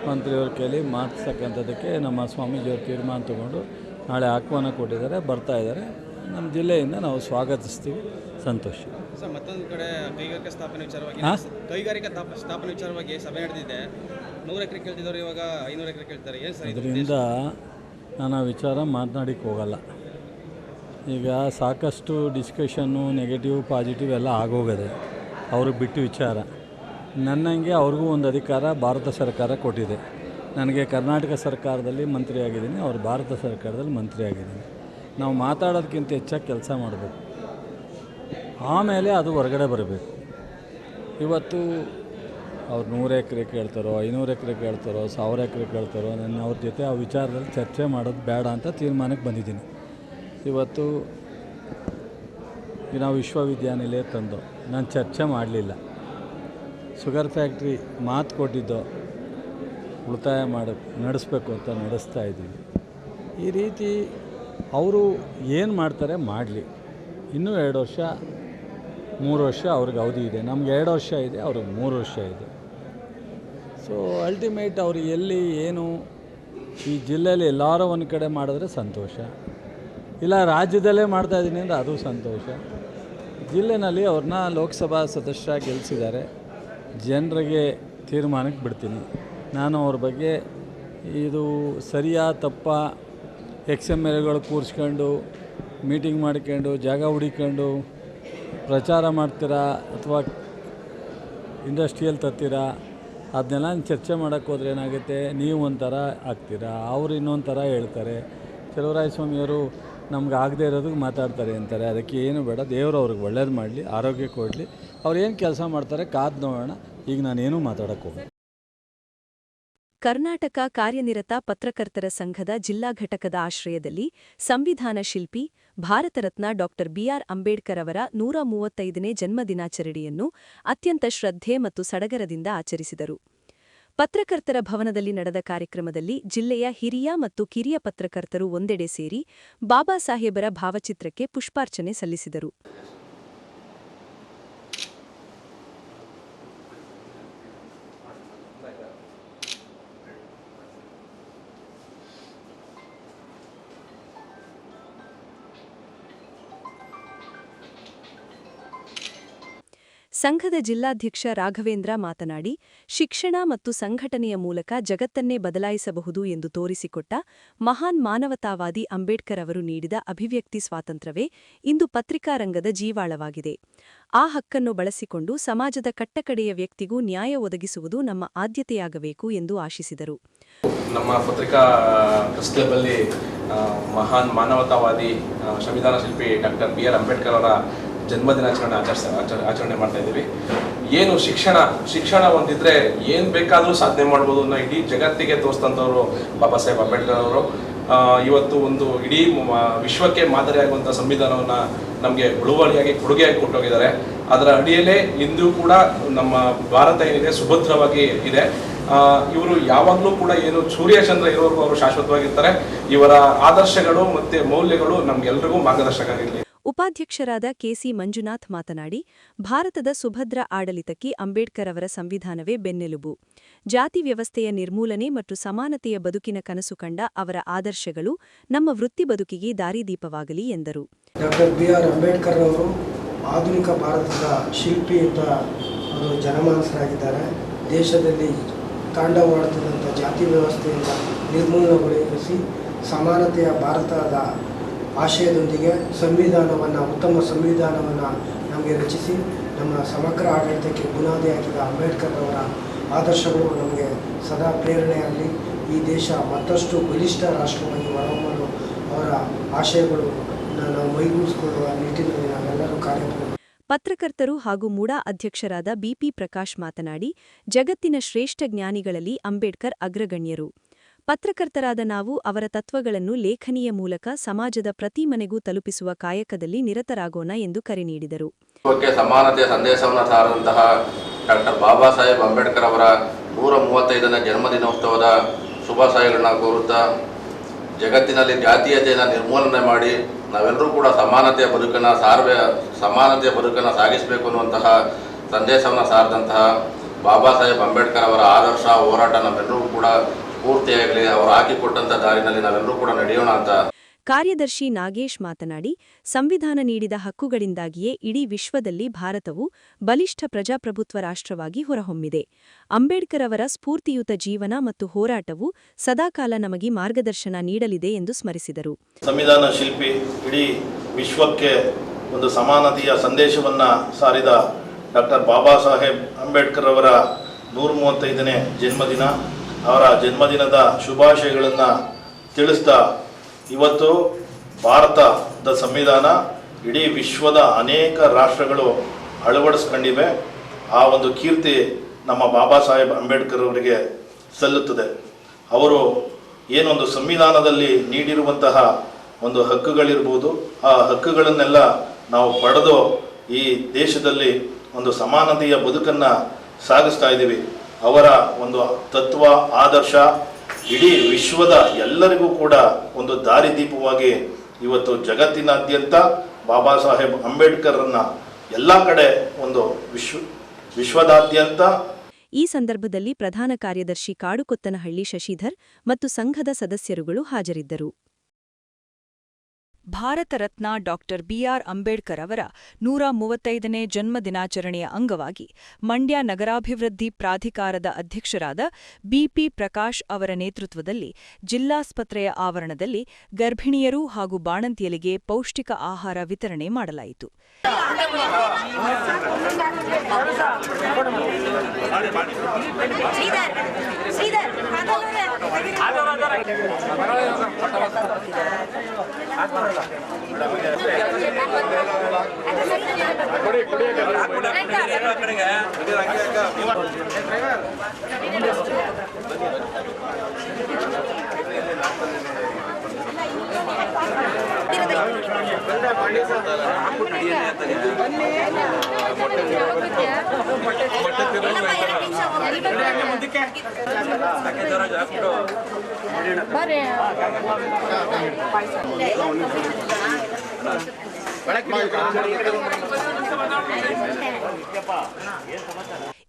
D: ಮಂತ್ರಿಯವ್ರ ಕೈಲಿ ಮಾಡಿಸ್ತಕ್ಕಂಥದ್ದಕ್ಕೆ ನಮ್ಮ ಸ್ವಾಮೀಜಿಯವರು ತೀರ್ಮಾನ ತಗೊಂಡು ನಾಳೆ ಆಹ್ವಾನ ಕೊಟ್ಟಿದ್ದಾರೆ, ಬರ್ತಾಯಿದ್ದಾರೆ. ನಮ್ಮ ಜಿಲ್ಲೆಯಿಂದ ನಾವು ಸ್ವಾಗತಿಸ್ತೀವಿ. ಸಂತೋಷ.
E: ಸರ್, ಮತ್ತೊಂದು ಕಡೆ ಕೈಗಾರಿಕಾ ಸ್ಥಾಪನೆ ವಿಚಾರವಾಗಿ ಸಭೆ ನಡೆದಿದೆ. 100 ಎಕರೆ ಕೇಳ್ತಿದ್ದವರು ಇವಾಗ 500 ಎಕರೆ ಕೇಳ್ತಾರೆ. ಏನು ಸರ್
D: ಇದರಿಂದ ನಾನು ಆ ವಿಚಾರ ಮಾತನಾಡಿಕ್ಕೆ ಹೋಗಲ್ಲ. ಈಗ ಸಾಕಷ್ಟು ಡಿಸ್ಕಷನ್ನು ನೆಗೆಟಿವ್ ಪಾಸಿಟಿವ್ ಎಲ್ಲ ಆಗೋಗಿದೆ. ಅವ್ರಿಗೆ ಬಿಟ್ಟು ವಿಚಾರ. ನನ್ನಂಗೆ ಅವ್ರಿಗೂ ಒಂದು ಅಧಿಕಾರ ಭಾರತ ಸರ್ಕಾರ ಕೊಟ್ಟಿದೆ. ನನಗೆ ಕರ್ನಾಟಕ ಸರ್ಕಾರದಲ್ಲಿ ಮಂತ್ರಿ ಆಗಿದ್ದೀನಿ, ಅವರು ಭಾರತ ಸರ್ಕಾರದಲ್ಲಿ ಮಂತ್ರಿ ಆಗಿದ್ದೀನಿ. ನಾವು ಮಾತಾಡೋದಕ್ಕಿಂತ ಹೆಚ್ಚಾಗಿ ಕೆಲಸ ಮಾಡಬೇಕು, ಆಮೇಲೆ ಅದು ಹೊರಗಡೆ ಬರಬೇಕು. ಇವತ್ತು ಅವ್ರು 100 ಎಕರೆ ಕೇಳ್ತಾರೋ, 500 ಎಕರೆ ಕೇಳ್ತಾರೋ, 1000 ಎಕರೆ ಕೇಳ್ತಾರೋ, ನನ್ನ ಅವ್ರ ಜೊತೆ ಆ ವಿಚಾರದಲ್ಲಿ ಚರ್ಚೆ ಮಾಡೋದು ಬೇಡ ಅಂತ ತೀರ್ಮಾನಕ್ಕೆ ಬಂದಿದ್ದೀನಿ. ಇವತ್ತು ನಾವು ವಿಶ್ವವಿದ್ಯಾನಿಲಯ ತಂದು ನಾನು ಚರ್ಚೆ ಮಾಡಲಿಲ್ಲ. ಶುಗರ್ ಫ್ಯಾಕ್ಟ್ರಿ ಮಾತು ಕೊಟ್ಟಿದ್ದೋ ಉಳಿತಾಯ ನಡೆಸಬೇಕು ಅಂತ ನಡೆಸ್ತಾ ಇದ್ದೀವಿ. ಈ ರೀತಿ ಅವರು ಏನು ಮಾಡ್ತಾರೆ ಮಾಡಲಿ. ಇನ್ನೂ 2 ವರ್ಷ 3 ವರ್ಷ ಅವ್ರಿಗೆ ಅವಧಿ ಇದೆ. ನಮ್ಗೆ 2 ವರ್ಷ ಇದೆ, ಅವ್ರಿಗೆ 3 ವರ್ಷ ಇದೆ. ಸೊ ಅಲ್ಟಿಮೇಟ್ ಅವರು ಎಲ್ಲಿ ಏನು ಈ ಜಿಲ್ಲೆಯಲ್ಲಿ ಎಲ್ಲರೂ ಒಂದು ಕಡೆ ಮಾಡಿದ್ರೆ ಸಂತೋಷ, ಇಲ್ಲ ರಾಜ್ಯದಲ್ಲೇ ಮಾಡ್ತಾಯಿದ್ದೀನಿ ಅಂದರೆ ಅದು ಸಂತೋಷ. ಜಿಲ್ಲೆನಲ್ಲಿ ಅವ್ರನ್ನ ಲೋಕಸಭಾ ಸದಸ್ಯರಾಗಿ ಗೆಲ್ಲಿಸಿದ್ದಾರೆ. ಜನರಿಗೆ ತೀರ್ಮಾನಕ್ಕೆ ಬಿಡ್ತೀನಿ. ನಾನು ಅವ್ರ ಬಗ್ಗೆ ಇದು ಸರಿಯಾ ತಪ್ಪಾ XMLಗಳು ಕೂರಿಸ್ಕೊಂಡು ಮೀಟಿಂಗ್ ಮಾಡ್ಕೊಂಡು ಜಾಗ ಹುಡಿಕೊಂಡು ಪ್ರಚಾರ ಮಾಡ್ತೀರಾ ಅಥವಾ ಇಂಡಸ್ಟ್ರಿಯಲ್ಲಿ ತರ್ತೀರಾ ಅದನ್ನೆಲ್ಲ ಚರ್ಚೆ ಮಾಡೋಕ್ಕೆ ಹೋದ್ರೆ ಏನಾಗುತ್ತೆ, ನೀವು ಒಂಥರ ಆಗ್ತೀರಾ, ಅವ್ರು ಇನ್ನೊಂದು ಥರ ಹೇಳ್ತಾರೆ. ಚಲುವರಾಯಸ್ವಾಮಿಯವರು ನಮ್ಗೆ ಆಗದೆ ಇರೋದಕ್ಕೆ ಮಾತಾಡ್ತಾರೆ ಅಂತಾರೆ. ಅದಕ್ಕೆ ಏನು ಬೇಡ, ದೇವರು ಅವ್ರಿಗೆ ಒಳ್ಳೇದು ಮಾಡಲಿ, ಆರೋಗ್ಯ ಕೊಡಲಿ. ಅವ್ರು ಏನು ಕೆಲಸ ಮಾಡ್ತಾರೆ ಕಾದು ನೋಡೋಣ. ಈಗ ನಾನೇನೂ ಮಾತಾಡೋಕ್ಕೆ ಹೋಗೋಣ.
A: ಕರ್ನಾಟಕ ಕಾರ್ಯನಿರತ ಪತ್ರಕರ್ತರ ಸಂಘದ ಜಿಲ್ಲಾ ಘಟಕದ ಆಶ್ರಯದಲ್ಲಿ ಸಂವಿಧಾನ ಶಿಲ್ಪಿ ಭಾರತ ರತ್ನ ಡಾ. BR ಅಂಬೇಡ್ಕರ್ ಅವರ 135ನೇ ಜನ್ಮದಿನಾಚರಣೆಯನ್ನು ಅತ್ಯಂತ ಶ್ರದ್ಧೆ ಮತ್ತು ಸಡಗರದಿಂದ ಆಚರಿಸಿದರು. ಪತ್ರಕರ್ತರ ಭವನದಲ್ಲಿ ನಡೆದ ಕಾರ್ಯಕ್ರಮದಲ್ಲಿ ಜಿಲ್ಲೆಯ ಹಿರಿಯ ಮತ್ತು ಕಿರಿಯ ಪತ್ರಕರ್ತರು ಒಂದೆಡೆ ಸೇರಿ ಬಾಬಾ ಸಾಹೇಬರ ಭಾವಚಿತ್ರಕ್ಕೆ ಪುಷ್ಪಾರ್ಚನೆ ಸಲ್ಲಿಸಿದರು. ಸಂಘದ ಜಿಲ್ಲಾಧ್ಯಕ್ಷ ರಾಘವೇಂದ್ರ ಮಾತನಾಡಿ, ಶಿಕ್ಷಣ ಮತ್ತು ಸಂಘಟನೆಯ ಮೂಲಕ ಜಗತ್ತನ್ನೇ ಬದಲಾಯಿಸಬಹುದು ಎಂದು ತೋರಿಸಿಕೊಟ್ಟ ಮಹಾನ್ ಮಾನವತಾವಾದಿ ಅಂಬೇಡ್ಕರ್ ಅವರು ನೀಡಿದ ಅಭಿವ್ಯಕ್ತಿ ಸ್ವಾತಂತ್ರ್ಯವೇ ಇಂದು ಪತ್ರಿಕಾರಂಗದ ಜೀವಾಳವಾಗಿದೆ. ಆ ಹಕ್ಕನ್ನು ಬಳಸಿಕೊಂಡು ಸಮಾಜದ ಕಟ್ಟಕಡೆಯ ವ್ಯಕ್ತಿಗೂ ನ್ಯಾಯ ಒದಗಿಸುವುದು ನಮ್ಮ ಆದ್ಯತೆಯಾಗಬೇಕು ಎಂದು ಆಶಿಸಿದರು.
F: ನಮ್ಮ ಪತ್ರಿಕಾ ಪ್ರೆಸ್ ಕ್ಲಬ್ಬಲ್ಲಿ ಮಹಾನ್ ಮಾನವತಾವಾದಿ ಸಂವಿಧಾನ ಶಿಲ್ಪಿ ಡಾಕ್ಟರ್ BR ಅಂಬೇಡ್ಕರ್ ಅವರ ಜನ್ಮದಿನಾಚರಣೆ ಆಚರಣೆ ಮಾಡ್ತಾ ಇದ್ದೀವಿ. ಏನು ಶಿಕ್ಷಣ ಒಂದಿದ್ರೆ ಏನು ಬೇಕಾದರೂ ಸಾಧನೆ ಮಾಡ್ಬೋದು ಅನ್ನೋ ಇಡೀ ಜಗತ್ತಿಗೆ ತೋರಿಸ್ತಂಥವ್ರು ಬಾಬಾ ಸಾಹೇಬ್ ಅಂಬೇಡ್ಕರ್ ಅವರು. ಇವತ್ತು ಒಂದು ಇಡೀ ವಿಶ್ವಕ್ಕೆ ಮಾದರಿಯಾಗುವಂಥ ಸಂವಿಧಾನವನ್ನು ನಮಗೆ ಉಳುವಳಿಯಾಗಿ ಕೊಡುಗೆಯಾಗಿ ಕೊಟ್ಟೋಗಿದ್ದಾರೆ. ಅದರ ಅಡಿಯಲ್ಲೇ ಇಂದು ಕೂಡ ನಮ್ಮ ಭಾರತ ಏನಿದೆ ಸುಭದ್ರವಾಗಿ ಇದೆ. ಇವರು ಯಾವಾಗಲೂ ಕೂಡ ಏನು ಸೂರ್ಯಚಂದ್ರ ಇರೋರ್ಗೂ ಅವರು ಶಾಶ್ವತವಾಗಿರ್ತಾರೆ. ಇವರ ಆದರ್ಶಗಳು ಮತ್ತು ಮೌಲ್ಯಗಳು ನಮಗೆಲ್ಲರಿಗೂ ಮಾರ್ಗದರ್ಶಕ ಆಗಿರಲಿ.
A: ಉಪಾಧ್ಯಕ್ಷರಾದ KC ಮಂಜುನಾಥ್ ಮಾತನಾಡಿ, ಭಾರತದ ಸುಭದ್ರ ಆಡಳಿತಕ್ಕೆ ಅಂಬೇಡ್ಕರ್ ಅವರ ಸಂವಿಧಾನವೇ ಬೆನ್ನೆಲುಬು. ಜಾತಿ ವ್ಯವಸ್ಥೆಯ ನಿರ್ಮೂಲನೆ ಮತ್ತು ಸಮಾನತೆಯ ಬದುಕಿನ ಕನಸು ಕಂಡ ಅವರ ಆದರ್ಶಗಳು ನಮ್ಮ ವೃತ್ತಿ ಬದುಕಿಗೆ ದಾರಿದೀಪವಾಗಲಿ ಎಂದರು.
G: ಡಾಕ್ಟರ್ BR ಅಂಬೇಡ್ಕರ್ ಅವರು ಆಧುನಿಕ ಭಾರತದ ಶಿಲ್ಪಿ ಅಂತ ಅವರು ಜನಮಾನಸರಾಗಿದ್ದಾರೆ. ದೇಶದಲ್ಲಿ ತಾಂಡವವಾಡುತ್ತಿದ್ದಂಥ ಜಾತಿ ವ್ಯವಸ್ಥೆಯಿಂದ ನಿರ್ಮೂಲನೆಗೊಳಿಸಿ ಸಮಾನತೆಯ ಭಾರತದ ಆಶಯದೊಂದಿಗೆ ಉತ್ತಮ ಸಂವಿಧಾನವನ್ನು ನಮಗೆ ರಚಿಸಿ ನಮ್ಮ ಸಮಗ್ರ ಆಡಳಿತಕ್ಕೆ ಬುನಾದಿ ಹಾಕಿದ ಅಂಬೇಡ್ಕರ್ ಅವರ ಆದರ್ಶಗಳು ನಮಗೆ ಸದಾ ಪ್ರೇರಣೆಯಾಗಲಿ. ಈ ದೇಶ ಮತ್ತಷ್ಟು ಬಲಿಷ್ಠ ರಾಷ್ಟ್ರವಾಗಿ ಹೊರಹೊಮ್ಮಲು ಅವರ ಆಶಯಗಳು ನಾವು ಮೈಗೂಡಿಸಿಕೊಳ್ಳುವ ನಿಟ್ಟಿನಲ್ಲಿ ನಾವೆಲ್ಲರೂ ಕಾರ್ಯಕ್ರಮ.
A: ಪತ್ರಕರ್ತರು ಹಾಗೂ ಮೂಡಾ ಅಧ್ಯಕ್ಷರಾದ BP ಪ್ರಕಾಶ್ ಮಾತನಾಡಿ, ಜಗತ್ತಿನ ಶ್ರೇಷ್ಠ ಜ್ಞಾನಿಗಳಲ್ಲಿ ಅಂಬೇಡ್ಕರ್ ಅಗ್ರಗಣ್ಯರು. ಪತ್ರಕರ್ತರಾದ ನಾವು ಅವರ ತತ್ವಗಳನ್ನು ಲೇಖನಿಯ ಮೂಲಕ ಸಮಾಜದ ಪ್ರತಿ ಮನೆಗೂ ತಲುಪಿಸುವ ಕಾಯಕದಲ್ಲಿ ನಿರತರಾಗೋಣ ಎಂದು ಕರೆ ನೀಡಿದರು.
H: ಸಮಾನತೆಯ ಸಂದೇಶವನ್ನು ಸಾರಿದಂತಹ ಡಾಕ್ಟರ್ ಬಾಬಾ ಸಾಹೇಬ್ ಅಂಬೇಡ್ಕರ್ ಅವರ 135ನೇ ಜನ್ಮದಿನೋತ್ಸವದ ಶುಭಾಶಯಗಳನ್ನ ಕೋರುತ್ತಾ, ಜಗತ್ತಿನಲ್ಲಿ ಜಾತೀಯತೆಯನ್ನು ನಿರ್ಮೂಲನೆ ಮಾಡಿ ನಾವೆಲ್ಲರೂ ಕೂಡ ಸಮಾನತೆಯ ಬದುಕನ್ನು ಸಾಗಿಸಬೇಕು ಅನ್ನುವಂತಹ ಸಂದೇಶವನ್ನು ಸಾರಿದಂತಹ ಬಾಬಾ ಸಾಹೇಬ್ ಅಂಬೇಡ್ಕರ್ ಅವರ ಆದರ್ಶ ಹೋರಾಟ ನಮ್ಮೆಲ್ಲರೂ ಕೂಡ ಪೂರ್ತಿಯಾಗಲಿ. ಅವರು ಹಾಕಿಕೊಟ್ಟಂಥ ದಾರಿನಲ್ಲಿ ನಾವೆಲ್ಲರೂ ಕೂಡ ನಡೆಯೋಣ ಅಂತ.
A: ಕಾರ್ಯದರ್ಶಿ ನಾಗೇಶ್ ಮಾತನಾಡಿ, ಸಂವಿಧಾನ ನೀಡಿದ ಹಕ್ಕುಗಳಿಂದಾಗಿಯೇ ಇಡೀ ವಿಶ್ವದಲ್ಲಿ ಭಾರತವು ಬಲಿಷ್ಠ ಪ್ರಜಾಪ್ರಭುತ್ವ ರಾಷ್ಟ್ರವಾಗಿ ಹೊರಹೊಮ್ಮಿದೆ. ಅಂಬೇಡ್ಕರ್ ಅವರ ಸ್ಫೂರ್ತಿಯುತ ಜೀವನ ಮತ್ತು ಹೋರಾಟವು ಸದಾಕಾಲ ನಮಗೆ ಮಾರ್ಗದರ್ಶನ ನೀಡಲಿದೆ ಎಂದು ಸ್ಮರಿಸಿದರು.
I: ಸಂವಿಧಾನ ಶಿಲ್ಪಿ ಇಡೀ ವಿಶ್ವಕ್ಕೆ ಒಂದು ಸಮಾನತೆಯ ಸಂದೇಶವನ್ನು ಸಾರಿದ ಡಾಕ್ಟರ್ ಬಾಬಾ ಸಾಹೇಬ್ ಅಂಬೇಡ್ಕರ್ ಅವರ 135ನೇ ಜನ್ಮದಿನ. ಅವರ ಜನ್ಮದಿನದ ಶುಭಾಶಯಗಳನ್ನು ತಿಳಿಸ್ತಾ, ಇವತ್ತು ಭಾರತದ ಸಂವಿಧಾನ ಇಡೀ ವಿಶ್ವದ ಅನೇಕ ರಾಷ್ಟ್ರಗಳು ಅಳವಡಿಸ್ಕೊಂಡಿವೆ. ಆ ಒಂದು ಕೀರ್ತಿ ನಮ್ಮ ಬಾಬಾ ಸಾಹೇಬ್ ಅಂಬೇಡ್ಕರ್ ಅವರಿಗೆ ಸಲ್ಲುತ್ತದೆ. ಅವರು ಏನೊಂದು ಸಂವಿಧಾನದಲ್ಲಿ ನೀಡಿರುವಂತಹ ಒಂದು ಹಕ್ಕುಗಳಿರ್ಬೋದು, ಆ ಹಕ್ಕುಗಳನ್ನೆಲ್ಲ ನಾವು ಪಡೆದು ಈ ದೇಶದಲ್ಲಿ ಒಂದು ಸಮಾನತೆಯ ಬದುಕನ್ನು ಸಾಗಿಸ್ತಾ ಇದ್ದೀವಿ. ಅವರ ಒಂದು ತತ್ವ ಆದರ್ಶ ಇಡೀ ವಿಶ್ವದ ಎಲ್ಲರಿಗೂ ಕೂಡ ಒಂದು ದಾರಿದೀಪವಾಗಿ ಇವತ್ತು ಜಗತ್ತಿನಾದ್ಯಂತ ಬಾಬಾ ಸಾಹೇಬ್ ಅಂಬೇಡ್ಕರ್ರನ್ನ ಎಲ್ಲ ಕಡೆ ಒಂದು ವಿಶ್ವದಾದ್ಯಂತ.
A: ಈ ಸಂದರ್ಭದಲ್ಲಿ ಪ್ರಧಾನ ಕಾರ್ಯದರ್ಶಿ ಕಾಡುಕೊತ್ತನಹಳ್ಳಿ ಶಶಿಧರ್ ಮತ್ತು ಸಂಘದ ಸದಸ್ಯರುಗಳು ಹಾಜರಿದ್ದರು.
J: ಭಾರತ ರತ್ನ ಡಾಕ್ಟರ್ ಬಿಆರ್ ಅಂಬೇಡ್ಕರ್ ಅವರ 135ನೇ ಜನ್ಮದಿನಾಚರಣೆಯ ಅಂಗವಾಗಿ ಮಂಡ್ಯ ನಗರಾಭಿವೃದ್ಧಿ ಪ್ರಾಧಿಕಾರದ ಅಧ್ಯಕ್ಷರಾದ ಬಿಪಿ ಪ್ರಕಾಶ್ ಅವರ ನೇತೃತ್ವದಲ್ಲಿ ಜಿಲ್ಲಾಸ್ಪತ್ರೆಯ ಆವರಣದಲ್ಲಿ ಗರ್ಭಿಣಿಯರು ಹಾಗೂ ಬಾಣಂತಿಯರಿಗೆ ಪೌಷ್ಟಿಕ ಆಹಾರ ವಿತರಣೆ ಮಾಡಲಾಯಿತು.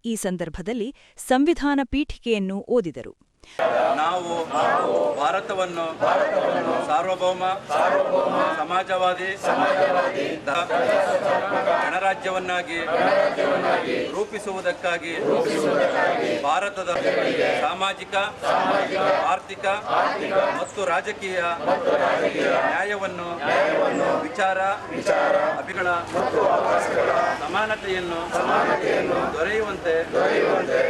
J: ಈ ಸಂದರ್ಭದಲ್ಲಿ ಸಂವಿಧಾನ ಪೀಠಿಕೆಯನ್ನು ಓದಿದರು.
K: ನಾವು ಭಾರತವನ್ನು ಸಾರ್ವಭೌಮ ಸಮಾಜವಾದಿ ಗಣರಾಜ್ಯವನ್ನಾಗಿ ರೂಪಿಸುವುದಕ್ಕಾಗಿ ಭಾರತದ ಸಾಮಾಜಿಕ, ಆರ್ಥಿಕ ಮತ್ತು ರಾಜಕೀಯ ನ್ಯಾಯವನ್ನು, ವಿಚಾರ ಅಭಿಗಳ ಸಮಾನತೆಯನ್ನು ದೊರೆಯುವಂತೆ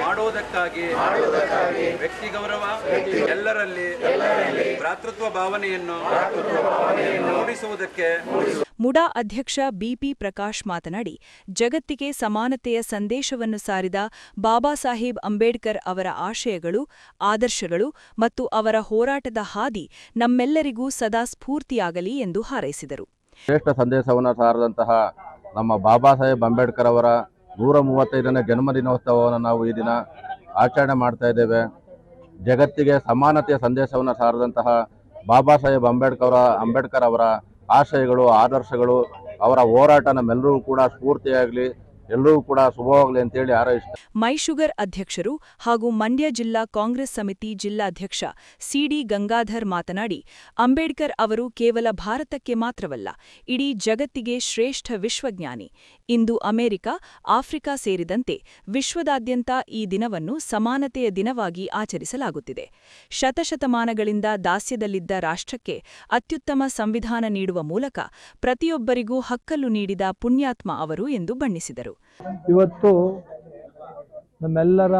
K: ಮಾಡುವುದಕ್ಕಾಗಿ ವ್ಯಕ್ತಿ ಗೌರವ, ಎಲ್ಲರಲ್ಲಿ ಭ್ರಾತೃತ್ವ ಭಾವನೆಯನ್ನು ಮೂಡಿಸುವುದಕ್ಕೆ
J: ಮುಡಾ ಅಧ್ಯಕ್ಷ ಬಿಪಿ ಪ್ರಕಾಶ್ ಮಾತನಾಡಿ, ಜಗತ್ತಿಗೆ ಸಮಾನತೆಯ ಸಂದೇಶವನ್ನು ಸಾರಿದ ಬಾಬಾ ಸಾಹೇಬ್ ಅಂಬೇಡ್ಕರ್ ಅವರ ಆಶಯಗಳು, ಆದರ್ಶಗಳು ಮತ್ತು ಅವರ ಹೋರಾಟದ ಹಾದಿ ನಮ್ಮೆಲ್ಲರಿಗೂ ಸದಾ ಸ್ಫೂರ್ತಿಯಾಗಲಿ ಎಂದು ಹಾರೈಸಿದರು.
H: ಶ್ರೇಷ್ಠ ಸಂದೇಶವನ್ನು ಸಾರದಂತಹ ನಮ್ಮ ಬಾಬಾ ಸಾಹೇಬ್ ಅಂಬೇಡ್ಕರ್ ಅವರ 135ನೇ ಜನ್ಮದಿನೋತ್ಸವವನ್ನು ನಾವು ಈ ದಿನ ಆಚರಣೆ ಮಾಡ್ತಾ ಇದ್ದೇವೆ. ಜಗತ್ತಿಗೆ ಸಮಾನತೆಯ ಸಂದೇಶವನ್ನು ಸಾರದಂತಹ ಬಾಬಾ ಸಾಹೇಬ್ ಅಂಬೇಡ್ಕರ್ ಅವರ ಆಶಯಗಳು, ಆದರ್ಶಗಳು, ಅವರ ಹೋರಾಟ ನಮ್ಮೆಲ್ಲರೂ ಕೂಡ ಸ್ಫೂರ್ತಿಯಾಗಲಿ, ಎಲ್ಲರೂ ಕೂಡ ಶುಭವಾಗಲಿ ಅಂತೇಳಿ ಹಾರೈಸ್ತಾರೆ.
J: ಮೈಶುಗರ್ ಅಧ್ಯಕ್ಷರು ಹಾಗೂ ಮಂಡ್ಯ ಜಿಲ್ಲಾ ಕಾಂಗ್ರೆಸ್ ಸಮಿತಿ ಜಿಲ್ಲಾಧ್ಯಕ್ಷ ಸಿಡಿ ಗಂಗಾಧರ್ ಮಾತನಾಡಿ, ಅಂಬೇಡ್ಕರ್ ಅವರು ಕೇವಲ ಭಾರತಕ್ಕೆ ಮಾತ್ರವಲ್ಲ, ಇಡೀ ಜಗತ್ತಿಗೆ ಶ್ರೇಷ್ಠ ವಿಶ್ವಜ್ಞಾನಿ. ಇಂದು ಅಮೆರಿಕ, ಆಫ್ರಿಕಾ ಸೇರಿದಂತೆ ವಿಶ್ವದಾದ್ಯಂತ ಈ ದಿನವನ್ನು ಸಮಾನತೆಯ ದಿನವಾಗಿ ಆಚರಿಸಲಾಗುತ್ತಿದೆ. ಶತಶತಮಾನಗಳಿಂದ ದಾಸ್ಯದಲ್ಲಿದ್ದ ರಾಷ್ಟ್ರಕ್ಕೆ ಅತ್ಯುತ್ತಮ ಸಂವಿಧಾನ ನೀಡುವ ಮೂಲಕ ಪ್ರತಿಯೊಬ್ಬರಿಗೂ ಹಕ್ಕನ್ನು ನೀಡಿದ ಪುಣ್ಯಾತ್ಮ ಅವರು ಎಂದು ಬಣ್ಣಿಸಿದರು.
L: ಇವತ್ತು ನಮ್ಮೆಲ್ಲರ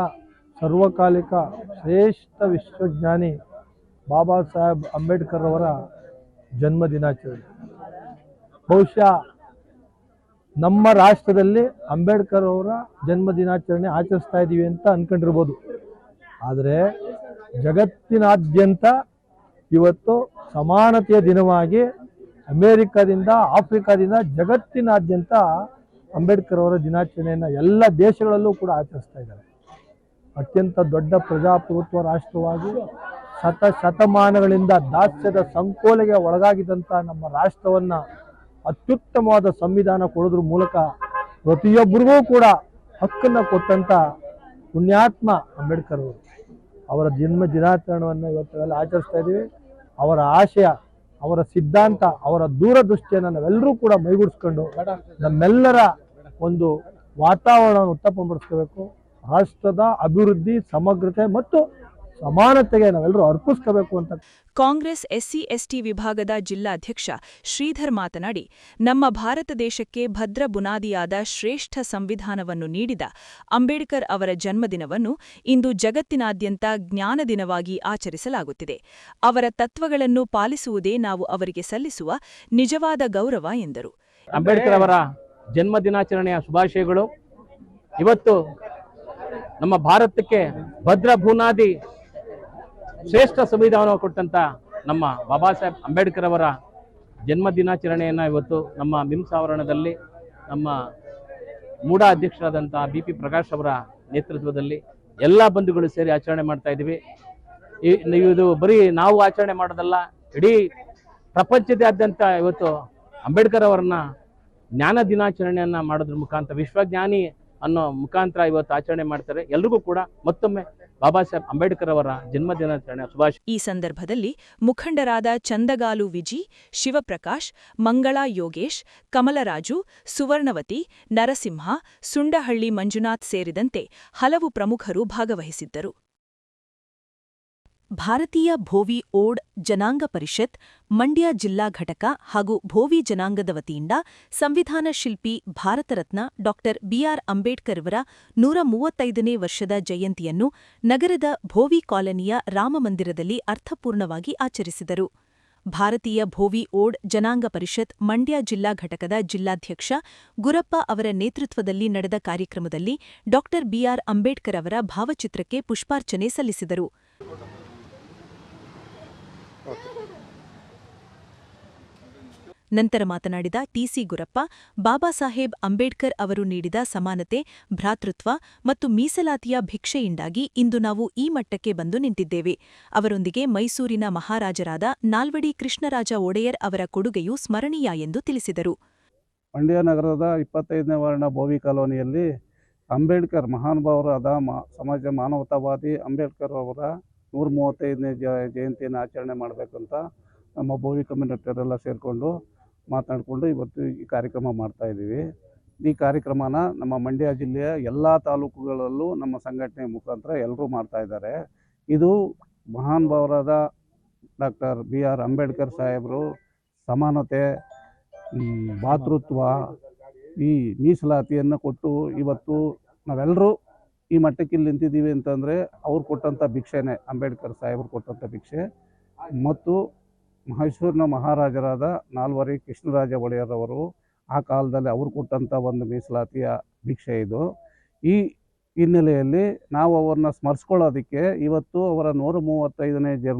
L: ಸರ್ವಕಾಲಿಕ ಶ್ರೇಷ್ಠ ವಿಶ್ವಜ್ಞಾನಿ ಬಾಬಾ ಸಾಹೇಬ್ ಅಂಬೇಡ್ಕರ್ ಅವರ ಜನ್ಮದಿನಾಚರಣೆ. ಬಹುಶಃ ನಮ್ಮ ರಾಷ್ಟ್ರದಲ್ಲಿ ಅಂಬೇಡ್ಕರ್ ಅವರ ಜನ್ಮದಿನಾಚರಣೆ ಆಚರಿಸ್ತಾ ಇದ್ದೀವಿ ಅಂತ ಅನ್ಕೊಂಡಿರ್ಬೋದು. ಆದರೆ ಜಗತ್ತಿನಾದ್ಯಂತ ಇವತ್ತು ಸಮಾನತೆಯ ದಿನವಾಗಿ ಅಮೇರಿಕಾದಿಂದ, ಆಫ್ರಿಕಾದಿಂದ ಜಗತ್ತಿನಾದ್ಯಂತ ಅಂಬೇಡ್ಕರ್ ಅವರ ದಿನಾಚರಣೆಯನ್ನು ಎಲ್ಲ ದೇಶಗಳಲ್ಲೂ ಕೂಡ ಆಚರಿಸ್ತಾ ಇದ್ದಾರೆ. ಅತ್ಯಂತ ದೊಡ್ಡ ಪ್ರಜಾಪ್ರಭುತ್ವ ರಾಷ್ಟ್ರವಾಗಿ ಶತಮಾನಗಳಿಂದ ದಾಸ್ಯದ ಸಂಕೋಲೆಗೆ ಒಳಗಾಗಿದ್ದಂಥ ನಮ್ಮ ರಾಷ್ಟ್ರವನ್ನು ಅತ್ಯುತ್ತಮವಾದ ಸಂವಿಧಾನ ಕೊಡೋದ್ರ ಮೂಲಕ ಪ್ರತಿಯೊಬ್ಬರಿಗೂ ಕೂಡ ಹಕ್ಕನ್ನು ಕೊಟ್ಟಂಥ ಪುಣ್ಯಾತ್ಮ ಅಂಬೇಡ್ಕರ್ ಅವರು. ಅವರ ಜನ್ಮ ದಿನಾಚರಣೆಯನ್ನು ಇವತ್ತು ಆಚರಿಸ್ತಾ ಇದ್ದೀವಿ. ಅವರ ಆಶಯ, ಅವರ ಸಿದ್ಧಾಂತ, ಅವರ ದೂರದೃಷ್ಟಿಯನ್ನು ನಾವೆಲ್ಲರೂ ಕೂಡ ಮೈಗೂಡಿಸ್ಕೊಂಡು ನಮ್ಮೆಲ್ಲರ ಒಂದು ವಾತಾವರಣವನ್ನು ಉತ್ತಮಪಡಿಸ್ಕೋಬೇಕು. ರಾಷ್ಟ್ರದ ಅಭಿವೃದ್ಧಿ, ಸಮಗ್ರತೆ ಮತ್ತು ಸಮಾನತೆಗೆ ನಾವೆಲ್ಲರೂ ಅರ್ಪಿಸ್ಕೋಬೇಕು ಅಂತ
J: ಕಾಂಗ್ರೆಸ್ ಎಸ್ಸಿ/ಎಸ್ಟಿ ವಿಭಾಗದ ಜಿಲ್ಲಾಧ್ಯಕ್ಷ ಶ್ರೀಧರ್ ಮಾತನಾಡಿ, ನಮ್ಮ ಭಾರತ ದೇಶಕ್ಕೆ ಭದ್ರ ಬುನಾದಿಯಾದ ಶ್ರೇಷ್ಠ ಸಂವಿಧಾನವನ್ನು ನೀಡಿದ ಅಂಬೇಡ್ಕರ್ ಅವರ ಜನ್ಮದಿನವನ್ನು ಇಂದು ಜಗತ್ತಿನಾದ್ಯಂತ ಜ್ಞಾನ ದಿನವಾಗಿ ಆಚರಿಸಲಾಗುತ್ತಿದೆ. ಅವರ ತತ್ವಗಳನ್ನು ಪಾಲಿಸುವುದೇ ನಾವು ಅವರಿಗೆ ಸಲ್ಲಿಸುವ ನಿಜವಾದ ಗೌರವ ಎಂದರು.
M: ಅಂಬೇಡ್ಕರ್ ಅವರ ಜನ್ಮ ದಿನಾಚರಣೆಯ ಶುಭಾಶಯಗಳು. ಇವತ್ತು ನಮ್ಮ ಭಾರತಕ್ಕೆ ಭದ್ರ ಬುನಾದಿ ಶ್ರೇಷ್ಠ ಸಂವಿಧಾನ ಕೊಟ್ಟಂತ ನಮ್ಮ ಬಾಬಾ ಸಾಹೇಬ್ ಅಂಬೇಡ್ಕರ್ ಅವರ ಜನ್ಮ ದಿನಾಚರಣೆಯನ್ನು ಇವತ್ತು ನಮ್ಮ ಮಿಮ್ಸ್ ಆವರಣದಲ್ಲಿ ನಮ್ಮ ಮೂಡಾ ಅಧ್ಯಕ್ಷರಾದಂಥ ಬಿಪಿ ಪ್ರಕಾಶ್ ಅವರ ನೇತೃತ್ವದಲ್ಲಿ ಎಲ್ಲ ಬಂಧುಗಳು ಸೇರಿ ಆಚರಣೆ ಮಾಡ್ತಾ ಇದ್ದೀವಿ. ಇದು ಬರೀ ನಾವು ಆಚರಣೆ ಮಾಡೋದಲ್ಲ, ಇಡೀ ಪ್ರಪಂಚದಾದ್ಯಂತ ಇವತ್ತು ಅಂಬೇಡ್ಕರ್ ಅವರನ್ನ ಜ್ಞಾನ ದಿನಾಚರಣೆಯನ್ನು ಮಾಡೋದ್ರ ಮುಖಾಂತರ, ವಿಶ್ವಜ್ಞಾನಿ ಅನ್ನೋ ಮುಖಾಂತರ ಇವತ್ತು ಆಚರಣೆ ಮಾಡ್ತಾರೆ. ಎಲ್ರಿಗೂ ಕೂಡ ಮತ್ತೊಮ್ಮೆ ಬಾಬಾ ಸಾಹೇಬ್ ಅಂಬೇಡ್ಕರ್ ಅವರ ಜನ್ಮದಿನಾಚರಣೆಯ ಶುಭಾಶಯ.
J: ಈ ಸಂದರ್ಭದಲ್ಲಿ ಮುಖಂಡರಾದ ಚಂದಗಾಲು ವಿಜಿ, ಶಿವಪ್ರಕಾಶ್, ಮಂಗಳಾ ಯೋಗೇಶ್, ಕಮಲರಾಜು, ಸುವರ್ಣವತಿ, ನರಸಿಂಹ, ಸುಂಡಹಳ್ಳಿ ಮಂಜುನಾಥ್ ಸೇರಿದಂತೆ ಹಲವು ಪ್ರಮುಖರು ಭಾಗವಹಿಸಿದ್ದರು. ಭಾರತೀಯ ಭೋವಿ ಓಡ್ ಜನಾಂಗ ಪರಿಷತ್, ಮಂಡ್ಯ ಜಿಲ್ಲಾ ಘಟಕ ಹಾಗೂ ಭೋವಿ ಜನಾಂಗದ ವತಿಯಿಂದ ಸಂವಿಧಾನ ಶಿಲ್ಪಿ ಭಾರತರತ್ನ ಡಾ ಬಿಆರ್ ಅಂಬೇಡ್ಕರ್ ಅವರ 135ನೇ ವರ್ಷದ ಜಯಂತಿಯನ್ನು ನಗರದ ಭೋವಿ ಕಾಲನಿಯ ರಾಮಮಂದಿರದಲ್ಲಿ ಅರ್ಥಪೂರ್ಣವಾಗಿ ಆಚರಿಸಿದರು. ಭಾರತೀಯ ಭೋವಿ ಓಡ್ ಜನಾಂಗ ಪರಿಷತ್ ಮಂಡ್ಯ ಜಿಲ್ಲಾ ಘಟಕದ ಜಿಲ್ಲಾಧ್ಯಕ್ಷ ಗುರಪ್ಪ ಅವರ ನೇತೃತ್ವದಲ್ಲಿ ನಡೆದ ಕಾರ್ಯಕ್ರಮದಲ್ಲಿ ಡಾ ಬಿಆರ್ ಅಂಬೇಡ್ಕರ್ ಅವರ ಭಾವಚಿತ್ರಕ್ಕೆ ಪುಷ್ಪಾರ್ಚನೆ ಸಲ್ಲಿಸಿದರು. ನಂತರ ಮಾತನಾಡಿದ ಟಿಸಿ ಗುರಪ್ಪ, ಬಾಬಾ ಸಾಹೇಬ್ ಅಂಬೇಡ್ಕರ್ ಅವರು ನೀಡಿದ ಸಮಾನತೆ, ಭ್ರಾತೃತ್ವ ಮತ್ತು ಮೀಸಲಾತಿಯ ಭಿಕ್ಷೆಯಿಂದಾಗಿ ಇಂದು ನಾವು ಈ ಮಟ್ಟಕ್ಕೆ ಬಂದು ನಿಂತಿದ್ದೇವೆ. ಅವರೊಂದಿಗೆ ಮೈಸೂರಿನ ಮಹಾರಾಜರಾದ ನಾಲ್ವಡಿ ಕೃಷ್ಣರಾಜ ಒಡೆಯರ್ ಅವರ ಕೊಡುಗೆಯೂ ಸ್ಮರಣೀಯ ಎಂದು ತಿಳಿಸಿದರು.
N: ಮಂಡ್ಯ ನಗರದ 25ನೇ ವಾರ್ಡ್ನ ಭೋವಿ ಕಾಲೋನಿಯಲ್ಲಿ ಅಂಬೇಡ್ಕರ್ ಮಹಾನುಭಾವರಾದ ಸಮಾಜ ಮಾನವತಾವಾದಿ ಅಂಬೇಡ್ಕರ್ ಅವರ 135ನೇ ಜಯಂತಿಯನ್ನು ಆಚರಣೆ ಮಾಡಬೇಕಂತ ನಮ್ಮ ಭೋವಿ ಕಮ್ಯುನಿಟಿಯವರೆಲ್ಲ ಸೇರಿಕೊಂಡು ಮಾತನಾಡಿಕೊಂಡು ಇವತ್ತು ಈ ಕಾರ್ಯಕ್ರಮ ಮಾಡ್ತಾಯಿದ್ದೀವಿ. ಈ ಕಾರ್ಯಕ್ರಮನ ನಮ್ಮ ಮಂಡ್ಯ ಜಿಲ್ಲೆಯ ಎಲ್ಲ ತಾಲೂಕುಗಳಲ್ಲೂ ನಮ್ಮ ಸಂಘಟನೆ ಮುಖಾಂತರ ಎಲ್ಲರೂ ಮಾಡ್ತಾಯಿದ್ದಾರೆ. ಇದು ಮಹಾನುಭಾವರಾದ ಡಾಕ್ಟರ್ ಬಿಆರ್ ಅಂಬೇಡ್ಕರ್ ಸಾಹೇಬರು ಸಮಾನತೆ, ಭಾತೃತ್ವ, ಈ ಮೀಸಲಾತಿಯನ್ನು ಕೊಟ್ಟು ಇವತ್ತು ನಾವೆಲ್ಲರೂ ಈ ಮಟ್ಟಕ್ಕೆ ಇಲ್ಲಿ ನಿಂತಿದ್ದೀವಿ ಅಂತಂದರೆ ಅವ್ರು ಕೊಟ್ಟಂಥ ಭಿಕ್ಷೆನೇ, ಅಂಬೇಡ್ಕರ್ ಸಾಹೇಬರು ಕೊಟ್ಟಂಥ ಭಿಕ್ಷೆ. ಮತ್ತು ಮೈಸೂರಿನ ಮಹಾರಾಜರಾದ ನಾಲ್ವಡಿ ಕೃಷ್ಣರಾಜ ಒಡೆಯರ್ ಅವರು ಆ ಕಾಲದಲ್ಲಿ ಅವರು ಕೊಟ್ಟಂಥ ಒಂದು ಮೀಸಲಾತಿಯ ಭಿಕ್ಷೆ ಇದು. ಈ ಹಿನ್ನೆಲೆಯಲ್ಲಿ ನಾವು ಅವರನ್ನ ಸ್ಮರಿಸ್ಕೊಳ್ಳೋದಕ್ಕೆ ಇವತ್ತು ಅವರ 135ನೇ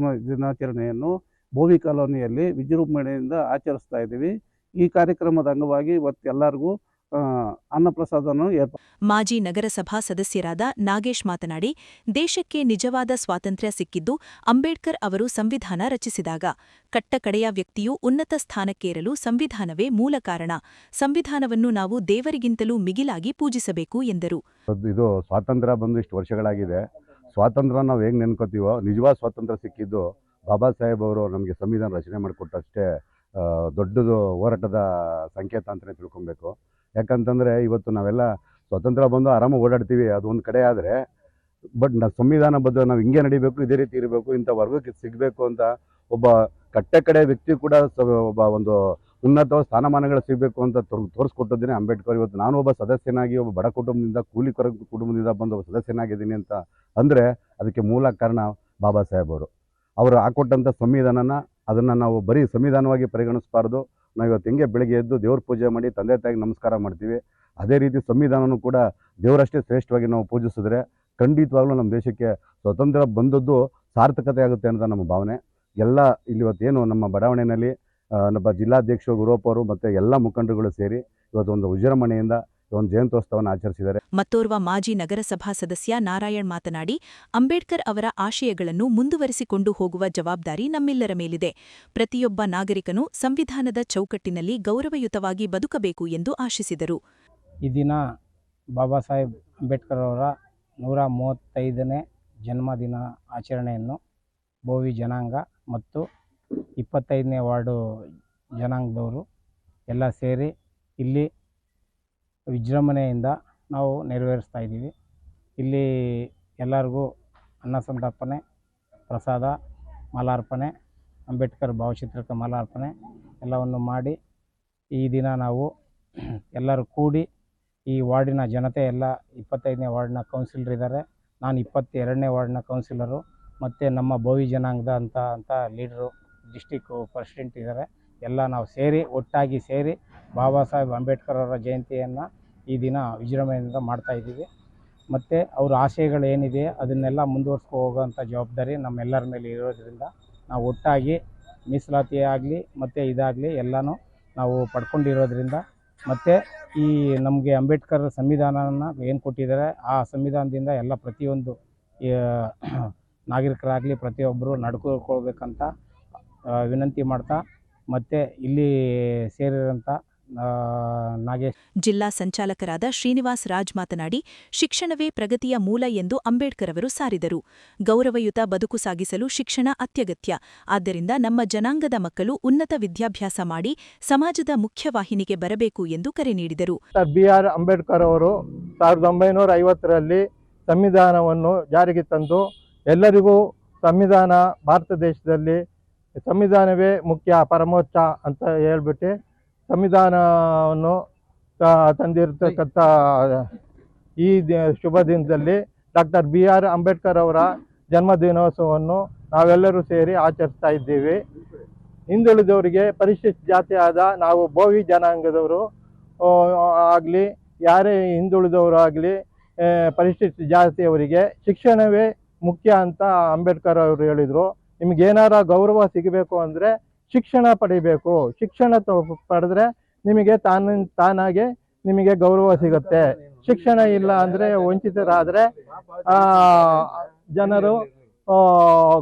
N: ದಿನಾಚರಣೆಯನ್ನು ಭೋವಿ ಕಾಲೋನಿಯಲ್ಲಿ ವಿಜೃಂಭಣೆಯಿಂದ ಆಚರಿಸ್ತಾ ಇದ್ದೀವಿ. ಈ ಕಾರ್ಯಕ್ರಮದ ಅಂಗವಾಗಿ ಇವತ್ತು ಎಲ್ಲರಿಗೂ ಅನ್ನಪ್ರಸಾದವನ್ನು
J: ಮಾಜಿ ನಗರಸಭಾ ಸದಸ್ಯರಾದ ನಾಗೇಶ್ ಮಾತನಾಡಿ, ದೇಶಕ್ಕೆ ನಿಜವಾದ ಸ್ವಾತಂತ್ರ್ಯ ಸಿಕ್ಕಿದ್ದು ಅಂಬೇಡ್ಕರ್ ಅವರು ಸಂವಿಧಾನ ರಚಿಸಿದಾಗ. ಕಟ್ಟಕಡೆಯ ವ್ಯಕ್ತಿಯು ಉನ್ನತ ಸ್ಥಾನಕ್ಕೇರಲು ಸಂವಿಧಾನವೇ ಮೂಲ ಕಾರಣ. ಸಂವಿಧಾನವನ್ನು ನಾವು ದೇವರಿಗಿಂತಲೂ ಮಿಗಿಲಾಗಿ ಪೂಜಿಸಬೇಕು ಎಂದರು.
O: ಇದು ಸ್ವಾತಂತ್ರ್ಯ ಬಂದು ಇಷ್ಟು ವರ್ಷಗಳಾಗಿದೆ. ಸ್ವಾತಂತ್ರ್ಯ ನಾವು ಹೇಗೆ ನೆನ್ಕೋತೀವೋ, ನಿಜವಾದ ಸ್ವಾತಂತ್ರ್ಯ ಸಿಕ್ಕಿದ್ದು ಬಾಬಾ ಸಾಹೇಬ್ ಅವರು ನಮಗೆ ಸಂವಿಧಾನ ರಚನೆ ಮಾಡಿಕೊಟ್ಟಷ್ಟೇ ದೊಡ್ಡದು ಹೋರಾಟದ ಸಂಕೇತ ಅಂತಲೇ ತಿಳ್ಕೊಬೇಕು. ಯಾಕಂತಂದರೆ ಇವತ್ತು ನಾವೆಲ್ಲ ಸ್ವತಂತ್ರ ಬಂದು ಆರಾಮಾಗಿ ಓಡಾಡ್ತೀವಿ, ಅದು ಒಂದು ಕಡೆ. ಆದರೆ ಬಟ್ ಸಂವಿಧಾನಬದ್ಧ ನಾವು ಹಿಂಗೆ ನಡಿಬೇಕು, ಇದೇ ರೀತಿ ಇರಬೇಕು, ಇಂಥ ವರ್ಗಕ್ಕೆ ಸಿಗಬೇಕು ಅಂತ ಒಬ್ಬ ಕಟ್ಟೆ ವ್ಯಕ್ತಿ ಕೂಡ ಒಬ್ಬ ಒಂದು ಉನ್ನತ ಸ್ಥಾನಮಾನಗಳು ಸಿಗಬೇಕು ಅಂತ ತೋರಿಸ್ಕೊಟ್ಟಿದ್ದೀನಿ ಅಂಬೇಡ್ಕರ್. ಇವತ್ತು ನಾನು ಒಬ್ಬ ಸದಸ್ಯನಾಗಿ ಒಬ್ಬ ಬಡ ಕುಟುಂಬದಿಂದ, ಕೂಲಿ ಕುಟುಂಬದಿಂದ ಬಂದು ಒಬ್ಬ ಸದಸ್ಯನಾಗಿದ್ದೀನಿ ಅಂತ ಅಂದರೆ ಅದಕ್ಕೆ ಮೂಲ ಕಾರಣ ಬಾಬಾ ಸಾಹೇಬ್ ಅವರು ಹಾಕೊಟ್ಟಂಥ ಸಂವಿಧಾನನ ಅದನ್ನು ನಾವು ಬರೀ ಸಂವಿಧಾನವಾಗಿ ಪರಿಗಣಿಸಬಾರ್ದು. ನಾವು ಇವತ್ತು ಹೆಂಗೆ ಬೆಳಗ್ಗೆ ಎದ್ದು ದೇವ್ರ ಪೂಜೆ ಮಾಡಿ ತಂದೆ ತಾಯಿಗೆ ನಮಸ್ಕಾರ ಮಾಡ್ತೀವಿ, ಅದೇ ರೀತಿ ಸಂವಿಧಾನನೂ ಕೂಡ ದೇವರಷ್ಟೇ ಶ್ರೇಷ್ಠವಾಗಿ ನಾವು ಪೂಜಿಸಿದ್ರೆ ಖಂಡಿತವಾಗ್ಲೂ ನಮ್ಮ ದೇಶಕ್ಕೆ ಸ್ವತಂತ್ರ ಬಂದದ್ದು ಸಾರ್ಥಕತೆ ಆಗುತ್ತೆ ಅನ್ನೋದು ನಮ್ಮ ಭಾವನೆ. ಎಲ್ಲ ಇಲ್ಲಿ ಇವತ್ತೇನು ನಮ್ಮ ಬಡಾವಣೆಯಲ್ಲಿ ನಮ್ಮ ಜಿಲ್ಲಾಧ್ಯಕ್ಷರು ಗುರಪ್ಪ ಅವರು ಮತ್ತು ಎಲ್ಲ ಮುಖಂಡರುಗಳು ಸೇರಿ ಇವತ್ತು ಒಂದು ವಿಜೃಂಭಣೆಯಿಂದ ಒಂದು ಜಯಂತ್ಯೋತ್ಸವವನ್ನು ಆಚರಿಸಿದ್ದಾರೆ.
J: ಮತ್ತೋರ್ವ ಮಾಜಿ ನಗರಸಭಾ ಸದಸ್ಯ ನಾರಾಯಣ್ ಮಾತನಾಡಿ, ಅಂಬೇಡ್ಕರ್ ಅವರ ಆಶಯಗಳನ್ನು ಮುಂದುವರಿಸಿಕೊಂಡು ಹೋಗುವ ಜವಾಬ್ದಾರಿ ನಮ್ಮೆಲ್ಲರ ಮೇಲಿದೆ. ಪ್ರತಿಯೊಬ್ಬ ನಾಗರಿಕನು ಸಂವಿಧಾನದ ಚೌಕಟ್ಟಿನಲ್ಲಿ ಗೌರವಯುತವಾಗಿ ಬದುಕಬೇಕು ಎಂದು ಆಶಿಸಿದರು.
P: ಈ ದಿನ ಬಾಬಾ ಸಾಹೇಬ್ ಅಂಬೇಡ್ಕರ್ ಅವರ 135ನೇ ಜನ್ಮದಿನ ಆಚರಣೆಯನ್ನು ಭೋವಿ ಜನಾಂಗ ಮತ್ತು 25ನೇ ವಾರ್ಡು ಜನಾಂಗದವರು ಎಲ್ಲ ಸೇರಿ ಇಲ್ಲಿ ವಿಜೃಂಭಣೆಯಿಂದ ನಾವು ನೆರವೇರಿಸ್ತಾ ಇದ್ದೀವಿ. ಇಲ್ಲಿ ಎಲ್ಲರಿಗೂ ಅನ್ನ ಸಂತರ್ಪಣೆ, ಪ್ರಸಾದ, ಮಾಲಾರ್ಪಣೆ, ಅಂಬೇಡ್ಕರ್ ಭಾವಚಿತ್ರಕ್ಕೆ ಮಾಲಾರ್ಪಣೆ ಎಲ್ಲವನ್ನು ಮಾಡಿ ಈ ದಿನ ನಾವು ಎಲ್ಲರೂ ಕೂಡಿ ಈ ವಾರ್ಡಿನ ಜನತೆ ಎಲ್ಲ 25ನೇ ವಾರ್ಡ್ನ ಕೌನ್ಸಿಲರ್ ಇದ್ದಾರೆ, ನಾನು 22ನೇ ವಾರ್ಡ್ನ ಕೌನ್ಸಿಲರು ಮತ್ತು ನಮ್ಮ ಭೋವಿ ಜನಾಂಗದ ಅಂತ ಲೀಡ್ರು, ಡಿಸ್ಟಿಕ್ ಪ್ರೆಸಿಡೆಂಟ್ ಇದ್ದಾರೆ. ಎಲ್ಲ ನಾವು ಸೇರಿ ಒಟ್ಟಾಗಿ ಸೇರಿ ಬಾಬಾ ಸಾಹೇಬ್ ಅಂಬೇಡ್ಕರ್ ಅವರ ಜಯಂತಿಯನ್ನು ಈ ದಿನ ವಿಜೃಂಭಣೆಯಿಂದ ಮಾಡ್ತಾಯಿದ್ದೀವಿ. ಮತ್ತು ಅವ್ರ ಆಶಯಗಳು ಏನಿದೆ ಅದನ್ನೆಲ್ಲ ಮುಂದುವರ್ಸ್ಕೊ ಹೋಗೋವಂಥ ಜವಾಬ್ದಾರಿ ನಮ್ಮೆಲ್ಲರ ಮೇಲೆ ಇರೋದರಿಂದ ನಾವು ಒಟ್ಟಾಗಿ ಮೀಸಲಾತಿ ಆಗಲಿ ಮತ್ತು ಇದಾಗಲಿ ಎಲ್ಲನೂ ನಾವು ಪಡ್ಕೊಂಡಿರೋದ್ರಿಂದ, ಮತ್ತು ಈ ನಮಗೆ ಅಂಬೇಡ್ಕರ್ ಸಂವಿಧಾನನ ಏನು ಕೊಟ್ಟಿದ್ದಾರೆ ಆ ಸಂವಿಧಾನದಿಂದ ಎಲ್ಲ ಪ್ರತಿಯೊಂದು ನಾಗರಿಕರಾಗಲಿ ಪ್ರತಿಯೊಬ್ಬರು ನಡ್ಕೊಳ್ಬೇಕಂತ ವಿನಂತಿ ಮಾಡ್ತಾ, ಮತ್ತು ಇಲ್ಲಿ ಸೇರಿರೋಂಥ ನಾಗೇಶ್.
J: ಜಿಲ್ಲಾ ಸಂಚಾಲಕರಾದ ಶ್ರೀನಿವಾಸ್ ರಾಜ್ ಮಾತನಾಡಿ, ಶಿಕ್ಷಣವೇ ಪ್ರಗತಿಯ ಮೂಲ ಎಂದು ಅಂಬೇಡ್ಕರ್ ಅವರು ಸಾರಿದರು. ಗೌರವಯುತ ಬದುಕು ಸಾಗಿಸಲು ಶಿಕ್ಷಣ ಅತ್ಯಗತ್ಯ. ಆದ್ದರಿಂದ ನಮ್ಮ ಜನಾಂಗದ ಮಕ್ಕಳು ಉನ್ನತ ವಿದ್ಯಾಭ್ಯಾಸ ಮಾಡಿ ಸಮಾಜದ ಮುಖ್ಯವಾಹಿನಿಗೆ ಬರಬೇಕು ಎಂದು ಕರೆ ನೀಡಿದರು.
L: BR ಅಂಬೇಡ್ಕರ್ ಅವರು 1950ರಲ್ಲಿ ಸಂವಿಧಾನವನ್ನು ಜಾರಿಗೆ ತಂದು ಎಲ್ಲರಿಗೂ ಸಂವಿಧಾನ, ಭಾರತ ದೇಶದಲ್ಲಿ ಸಂವಿಧಾನವೇ ಮುಖ್ಯ ಪರಮೋಚ್ಚ ಅಂತ ಹೇಳ್ಬಿಟ್ಟು ಸಂವಿಧಾನವನ್ನು ತಂದಿರತಕ್ಕಂಥ ಈ ಶುಭ ದಿನದಲ್ಲಿ BR ಅಂಬೇಡ್ಕರ್ ಅವರ ಜನ್ಮದಿನೋತ್ಸವವನ್ನು ನಾವೆಲ್ಲರೂ ಸೇರಿ ಆಚರಿಸ್ತಾ ಇದ್ದೀವಿ. ಹಿಂದುಳಿದವರಿಗೆ ಪರಿಶಿಷ್ಟ ಜಾತಿಯಾದ ನಾವು ಬೋವಿ ಜನಾಂಗದವರು ಆಗಲಿ, ಯಾರೇ ಹಿಂದುಳಿದವರು ಆಗಲಿ, ಪರಿಶಿಷ್ಟ ಜಾತಿಯವರಿಗೆ ಶಿಕ್ಷಣವೇ ಮುಖ್ಯ ಅಂತ ಅಂಬೇಡ್ಕರ್ ಅವರು ಹೇಳಿದರು. ನಿಮಗೇನಾರ ಗೌರವ ಸಿಗಬೇಕು ಅಂದರೆ ಶಿಕ್ಷಣ ಪಡಿಬೇಕು. ಶಿಕ್ಷಣ ಪಡೆದ್ರೆ ನಿಮಗೆ ತಾನಾಗೆ ನಿಮಗೆ ಗೌರವ ಸಿಗುತ್ತೆ. ಶಿಕ್ಷಣ ಇಲ್ಲ ಅಂದರೆ ವಂಚಿತರಾದರೆ ಜನರು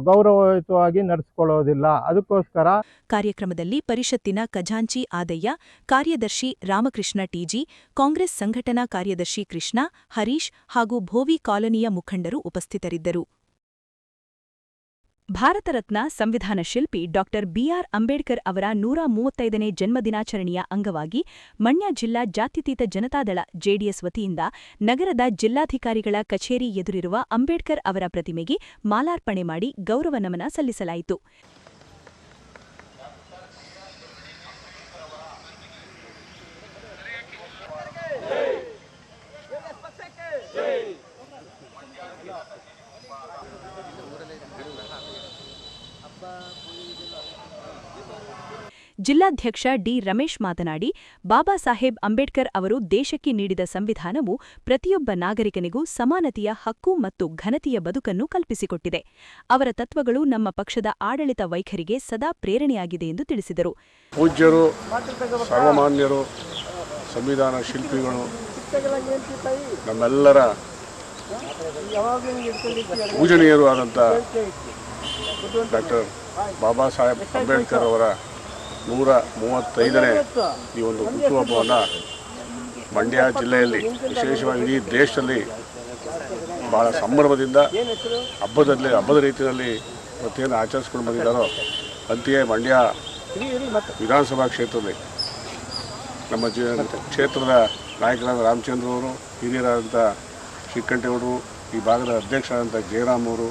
L: ಗೌರವಯುತವಾಗಿ ನಡೆಸಿಕೊಳ್ಳೋದಿಲ್ಲ. ಅದಕ್ಕೋಸ್ಕರ
J: ಕಾರ್ಯಕ್ರಮದಲ್ಲಿ ಪರಿಷತ್ತಿನ ಖಜಾಂಚಿ ಆದಯ್ಯ, ಕಾರ್ಯದರ್ಶಿ ರಾಮಕೃಷ್ಣ ಟಿಜಿ, ಕಾಂಗ್ರೆಸ್ ಸಂಘಟನಾ ಕಾರ್ಯದರ್ಶಿ ಕೃಷ್ಣ, ಹರೀಶ್ ಹಾಗೂ ಭೋವಿ ಕಾಲೋನಿಯ ಮುಖಂಡರು ಉಪಸ್ಥಿತರಿದ್ದರು. ಭಾರತರತ್ನ ಸಂವಿಧಾನ ಶಿಲ್ಪಿ BR ಅಂಬೇಡ್ಕರ್ ಅವರ 135ನೇ ಜನ್ಮದಿನಾಚರಣೆಯ ಅಂಗವಾಗಿ ಮಂಡ್ಯ ಜಿಲ್ಲಾ ಜಾತ್ಯತೀತ ಜನತಾದಳ ಜೆಡಿಎಸ್ ವತಿಯಿಂದ ನಗರದ ಜಿಲ್ಲಾಧಿಕಾರಿಗಳ ಕಚೇರಿ ಎದುರಿರುವ ಅಂಬೇಡ್ಕರ್ ಅವರ ಪ್ರತಿಮೆಗೆ ಮಾಲಾರ್ಪಣೆ ಮಾಡಿ ಗೌರವ ನಮನ ಸಲ್ಲಿಸಲಾಯಿತು. ಜಿಲ್ಲಾಧ್ಯಕ್ಷ ಡಿ ರಮೇಶ್ ಮಾತನಾಡಿ, ಬಾಬಾ ಸಾಹೇಬ್ ಅಂಬೇಡ್ಕರ್ ಅವರು ದೇಶಕ್ಕೆ ನೀಡಿದ ಸಂವಿಧಾನವು ಪ್ರತಿಯೊಬ್ಬ ನಾಗರಿಕನಿಗೂ ಸಮಾನತೆಯ ಹಕ್ಕು ಮತ್ತು ಘನತೆಯ ಬದುಕನ್ನು ಕಲ್ಪಿಸಿಕೊಟ್ಟಿದೆ. ಅವರ ತತ್ವಗಳು ನಮ್ಮ ಪಕ್ಷದ ಆಡಳಿತ ವೈಖರಿಗೆ ಸದಾ ಪ್ರೇರಣೆಯಾಗಿದೆ ಎಂದು ತಿಳಿಸಿದರು.
Q: ಪೂಜ್ಯರು, ಸರ್ವಮಾನ್ಯರು, ಸಂವಿಧಾನ ಶಿಲ್ಪಿಗಳು, ನಮ್ಮೆಲ್ಲರ ಪೂಜನೀಯರು ಆದಂಥ ಬಾಬಾ ಸಾಹೇಬ್ ಅಂಬೇಡ್ಕರ್ ಅವರ 135ನೇ ಈ ಒಂದು ಹುಟ್ಟುಹಬ್ಬವನ್ನು ಮಂಡ್ಯ ಜಿಲ್ಲೆಯಲ್ಲಿ, ವಿಶೇಷವಾಗಿ ಇಡೀ ದೇಶದಲ್ಲಿ ಭಾಳ ಸಂಭ್ರಮದಿಂದ ಹಬ್ಬದ ರೀತಿಯಲ್ಲಿ ಇವತ್ತೇನು ಆಚರಿಸ್ಕೊಂಡು ಬಂದಿದ್ದಾರೋ ಅಂತೆಯೇ ಮಂಡ್ಯ ವಿಧಾನಸಭಾ ಕ್ಷೇತ್ರದಲ್ಲಿ ನಮ್ಮ ಕ್ಷೇತ್ರದ ನಾಯಕರಾದ ರಾಮಚಂದ್ರ ಅವರು, ಹಿರಿಯರಾದಂಥ ಶ್ರೀಕಂಠೇಗೌಡರು, ಈ ಭಾಗದ ಅಧ್ಯಕ್ಷರಾದಂಥ ಜಯರಾಮ್ ಅವರು,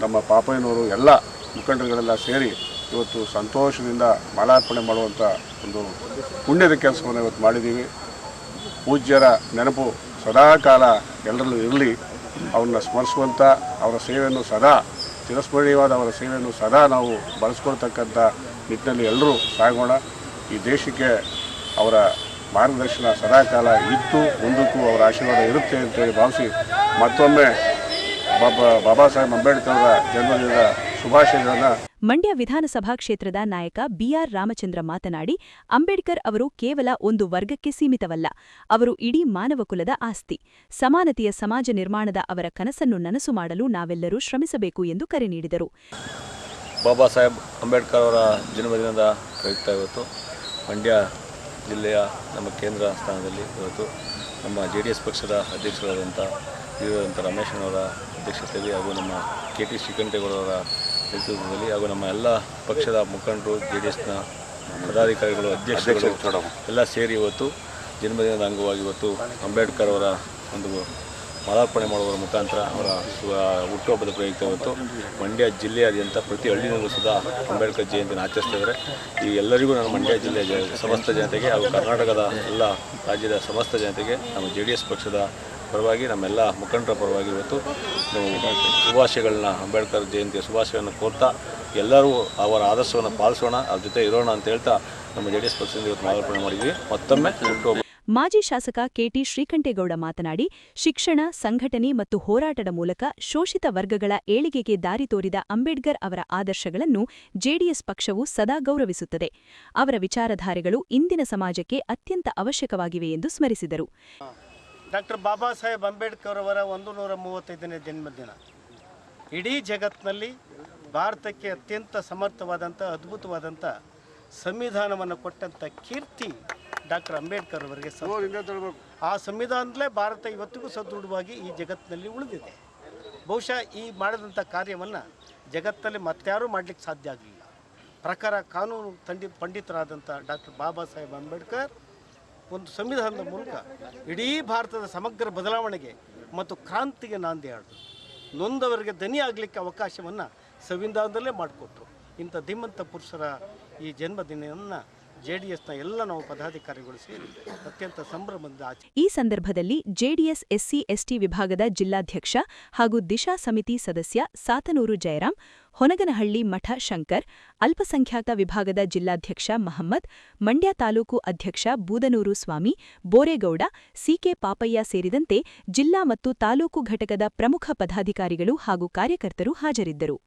Q: ನಮ್ಮ ಪಾಪಯ್ಯನವರು, ಎಲ್ಲ ಮುಖಂಡರುಗಳೆಲ್ಲ ಸೇರಿ ಇವತ್ತು ಸಂತೋಷದಿಂದ ಮಾಲಾರ್ಪಣೆ ಮಾಡುವಂಥ ಒಂದು ಪುಣ್ಯದ ಕೆಲಸವನ್ನು ಇವತ್ತು ಮಾಡಿದ್ದೀವಿ. ಪೂಜ್ಯರ ನೆನಪು ಸದಾಕಾಲ ಎಲ್ಲರಲ್ಲೂ ಇರಲಿ. ಅವ್ರನ್ನ ಸ್ಮರಿಸುವಂಥ, ಅವರ ಸೇವೆಯನ್ನು ಸದಾ ಚಿರಸ್ಮರಣೀಯವಾದ ಅವರ ಸೇವೆಯನ್ನು ಸದಾ ನಾವು ಬಳಸ್ಕೊಳ್ತಕ್ಕಂಥ ನಿಟ್ಟಿನಲ್ಲಿ ಎಲ್ಲರೂ ಸಾಗೋಣ. ಈ ದೇಶಕ್ಕೆ ಅವರ ಮಾರ್ಗದರ್ಶನ ಸದಾಕಾಲ ಇತ್ತು, ಮುಂದಕ್ಕೂ ಅವರ ಆಶೀರ್ವಾದ ಇರುತ್ತೆ ಅಂತೇಳಿ ಭಾವಿಸಿ ಮತ್ತೊಮ್ಮೆ ಬಾಬಾ ಸಾಹೇಬ್ ಅಂಬೇಡ್ಕರ್ ಅವರ ಜನ್ಮದಿನದ ಶುಭಾಶಯಗಳನ್ನು.
J: ಮಂಡ್ಯ ವಿಧಾನಸಭಾ ಕ್ಷೇತ್ರದ ನಾಯಕ BR ರಾಮಚಂದ್ರ ಮಾತನಾಡಿ, ಅಂಬೇಡ್ಕರ್ ಅವರು ಕೇವಲ ಒಂದು ವರ್ಗಕ್ಕೆ ಸೀಮಿತವಲ್ಲ, ಅವರು ಇಡೀ ಮಾನವಕುಲದ ಆಸ್ತಿ. ಸಮಾನತೆಯ ಸಮಾಜ ನಿರ್ಮಾಣದ ಅವರ ಕನಸನ್ನು ನನಸು ಮಾಡಲು ನಾವೆಲ್ಲರೂ ಶ್ರಮಿಸಬೇಕು ಎಂದು ಕರೆ ನೀಡಿದರು.
R: ಬಾಬಾ ಸಾಹೇಬ್ ಅಂಬೇಡ್ಕರ್ ಅವರ ಜನ್ಮದಿನದ ಪ್ರಯುಕ್ತ ಇವತ್ತು ಮಂಡ್ಯ ಜಿಲ್ಲೆಯ ನಮ್ಮ ಕೇಂದ್ರ ಸ್ಥಾನದಲ್ಲಿ ಇವತ್ತು ನಮ್ಮ JDS ಪಕ್ಷದ ಅಧ್ಯಕ್ಷರಾದಂಥ ರಮೇಶನವರ ಅಧ್ಯಕ್ಷತೆಯಲ್ಲಿ ಹಾಗೂ ನಮ್ಮ KT ಶ್ರೀಕಂಠೇಗೌಡರವರ ನೇತೃತ್ವದಲ್ಲಿ ಹಾಗೂ ನಮ್ಮ ಎಲ್ಲ ಪಕ್ಷದ ಮುಖಂಡರು, JDSನ ಪದಾಧಿಕಾರಿಗಳು, ಅಧ್ಯಕ್ಷರು ಎಲ್ಲ ಸೇರಿ ಇವತ್ತು ಜನ್ಮದಿನದ ಅಂಗವಾಗಿ ಇವತ್ತು ಅಂಬೇಡ್ಕರ್ ಅವರ ಒಂದು ಮಾಲಾರ್ಪಣೆ ಮಾಡುವ ಮುಖಾಂತರ ಅವರ ಹುಟ್ಟುಹಬ್ಬದ ಪ್ರಯುಕ್ತ ಇವತ್ತು ಮಂಡ್ಯ ಜಿಲ್ಲೆಯಾದ್ಯಂತ ಪ್ರತಿ ಹಳ್ಳಿನಲ್ಲೂ ಸುಧಾ ಅಂಬೇಡ್ಕರ್ ಜಯಂತಿಯನ್ನು ಆಚರಿಸ್ತಿದ್ದಾರೆ. ಈ ಎಲ್ಲರಿಗೂ ನಾನು ಮಂಡ್ಯ ಜಿಲ್ಲೆಯ ಸಮಸ್ತ ಜನತೆಗೆ ಹಾಗೂ ಕರ್ನಾಟಕದ ಎಲ್ಲ ರಾಜ್ಯದ ಸಮಸ್ತ ಜನತೆಗೆ ನಮ್ಮ JDS ಪಕ್ಷದ ಪರವಾಗಿ, ನಮ್ಮೆಲ್ಲ ಮುಖಂಡರ ಪರವಾಗಿ ಇವತ್ತು ನಾವು ಶುಭಾಶಯಗಳನ್ನ, ಅಂಬೇಡ್ಕರ್ ಜಯಂತಿಯ ಶುಭಾಶಯವನ್ನು ಕೋರ್ತಾ ಎಲ್ಲರೂ ಅವರ ಆದರ್ಶವನ್ನು ಪಾಲಿಸೋಣ, ಅವ್ರ ಜೊತೆ ಇರೋಣ ಅಂತ ಹೇಳ್ತಾ ನಮ್ಮ JDS ಪಕ್ಷದಿಂದ ಇವತ್ತು ಮಾಲಾರ್ಪಣೆ ಮಾಡಿದ್ವಿ. ಮತ್ತೊಮ್ಮೆ ಹುಟ್ಟುಹಬ್ಬ.
J: ಮಾಜಿ ಶಾಸಕ KT ಶ್ರೀಕಂಠೇಗೌಡ ಮಾತನಾಡಿ, ಶಿಕ್ಷಣ, ಸಂಘಟನೆ ಮತ್ತು ಹೋರಾಟದ ಮೂಲಕ ಶೋಷಿತ ವರ್ಗಗಳ ಏಳಿಗೆಗೆ ದಾರಿ ತೋರಿದ ಅಂಬೇಡ್ಕರ್ ಅವರ ಆದರ್ಶಗಳನ್ನು JDS ಪಕ್ಷವು ಸದಾ ಗೌರವಿಸುತ್ತದೆ. ಅವರ ವಿಚಾರಧಾರೆಗಳು ಇಂದಿನ ಸಮಾಜಕ್ಕೆ ಅತ್ಯಂತ ಅವಶ್ಯಕವಾಗಿವೆ ಎಂದು ಸ್ಮರಿಸಿದರು.
S: ಬಾಬಾ ಸಾಹೇಬ್ ಅಂಬೇಡ್ಕರ್ ಅವರ 135ನೇ ಜನ್ಮದಿನ ಇಡೀ ಜಗತ್ತಿನಲ್ಲಿ ಭಾರತಕ್ಕೆ ಅತ್ಯಂತ ಸಮರ್ಥವಾದಂಥ, ಅದ್ಭುತವಾದಂಥ ಸಂವಿಧಾನವನ್ನು ಕೊಟ್ಟಂಥ ಕೀರ್ತಿ ಡಾಕ್ಟರ್ ಅಂಬೇಡ್ಕರ್ ಅವರಿಗೆ ಆ ಸಂವಿಧಾನದಲ್ಲೇ ಭಾರತ ಇವತ್ತಿಗೂ ಸದೃಢವಾಗಿ ಈ ಜಗತ್ತಿನಲ್ಲಿ ಉಳಿದಿದೆ. ಬಹುಶಃ ಈ ಮಾಡಿದಂಥ ಕಾರ್ಯವನ್ನು ಜಗತ್ತಲ್ಲಿ ಮತ್ತಾರೂ ಮಾಡಲಿಕ್ಕೆ ಸಾಧ್ಯ ಆಗಲಿಲ್ಲ. ಪ್ರಕಾರ ಕಾನೂನು ಪಂಡಿತರಾದಂಥ ಡಾಕ್ಟರ್ ಬಾಬಾ ಸಾಹೇಬ್ ಅಂಬೇಡ್ಕರ್ ಒಂದು ಸಂವಿಧಾನದ ಮೂಲಕ ಇಡೀ ಭಾರತದ ಸಮಗ್ರ ಬದಲಾವಣೆಗೆ ಮತ್ತು ಕ್ರಾಂತಿಗೆ ನಾಂದಿ ಹಾಡಿದ್ರು. ನೊಂದವರಿಗೆ ದನಿ ಆಗಲಿಕ್ಕೆ ಅವಕಾಶವನ್ನು ಸಂವಿಧಾನದಲ್ಲೇ ಮಾಡಿಕೊಟ್ರು. ಇಂಥ ಧೀಮಂತ ಪುರುಷರ ಈ ಜನ್ಮದಿನವನ್ನು ಜೆಡಿಎಸ್ನ ಎಲ್ಲ ನಾವು ಪದಾಧಿಕಾರಿಗಳು ಸೇರಿ ಅತ್ಯಂತ ಸಂಭ್ರಮದಿಂದ
J: ಈ ಸಂದರ್ಭದಲ್ಲಿ ಜೆಡಿಎಸ್ ಎಸ್ಸಿ ಎಸ್ಟಿ ವಿಭಾಗದ ಜಿಲ್ಲಾಧ್ಯಕ್ಷ ಹಾಗೂ ದಿಶಾ ಸಮಿತಿ ಸದಸ್ಯ ಸಾತನೂರು ಜಯರಾಮ್, ಹೊನಗನಹಳ್ಳಿ ಮಠ ಶಂಕರ್, ಅಲ್ಪಸಂಖ್ಯಾತ ವಿಭಾಗದ ಜಿಲ್ಲಾಧ್ಯಕ್ಷ ಮಹಮ್ಮದ್, ಮಂಡ್ಯ ತಾಲೂಕು ಅಧ್ಯಕ್ಷ ಬೂದನೂರು ಸ್ವಾಮಿ, ಬೋರೇಗೌಡ, ಸಿಕೆ ಪಾಪಯ್ಯ ಸೇರಿದಂತೆ ಜಿಲ್ಲಾ ಮತ್ತು ತಾಲೂಕು ಘಟಕದ ಪ್ರಮುಖ ಪದಾಧಿಕಾರಿಗಳು ಹಾಗೂ ಕಾರ್ಯಕರ್ತರು ಹಾಜರಿದ್ದರು.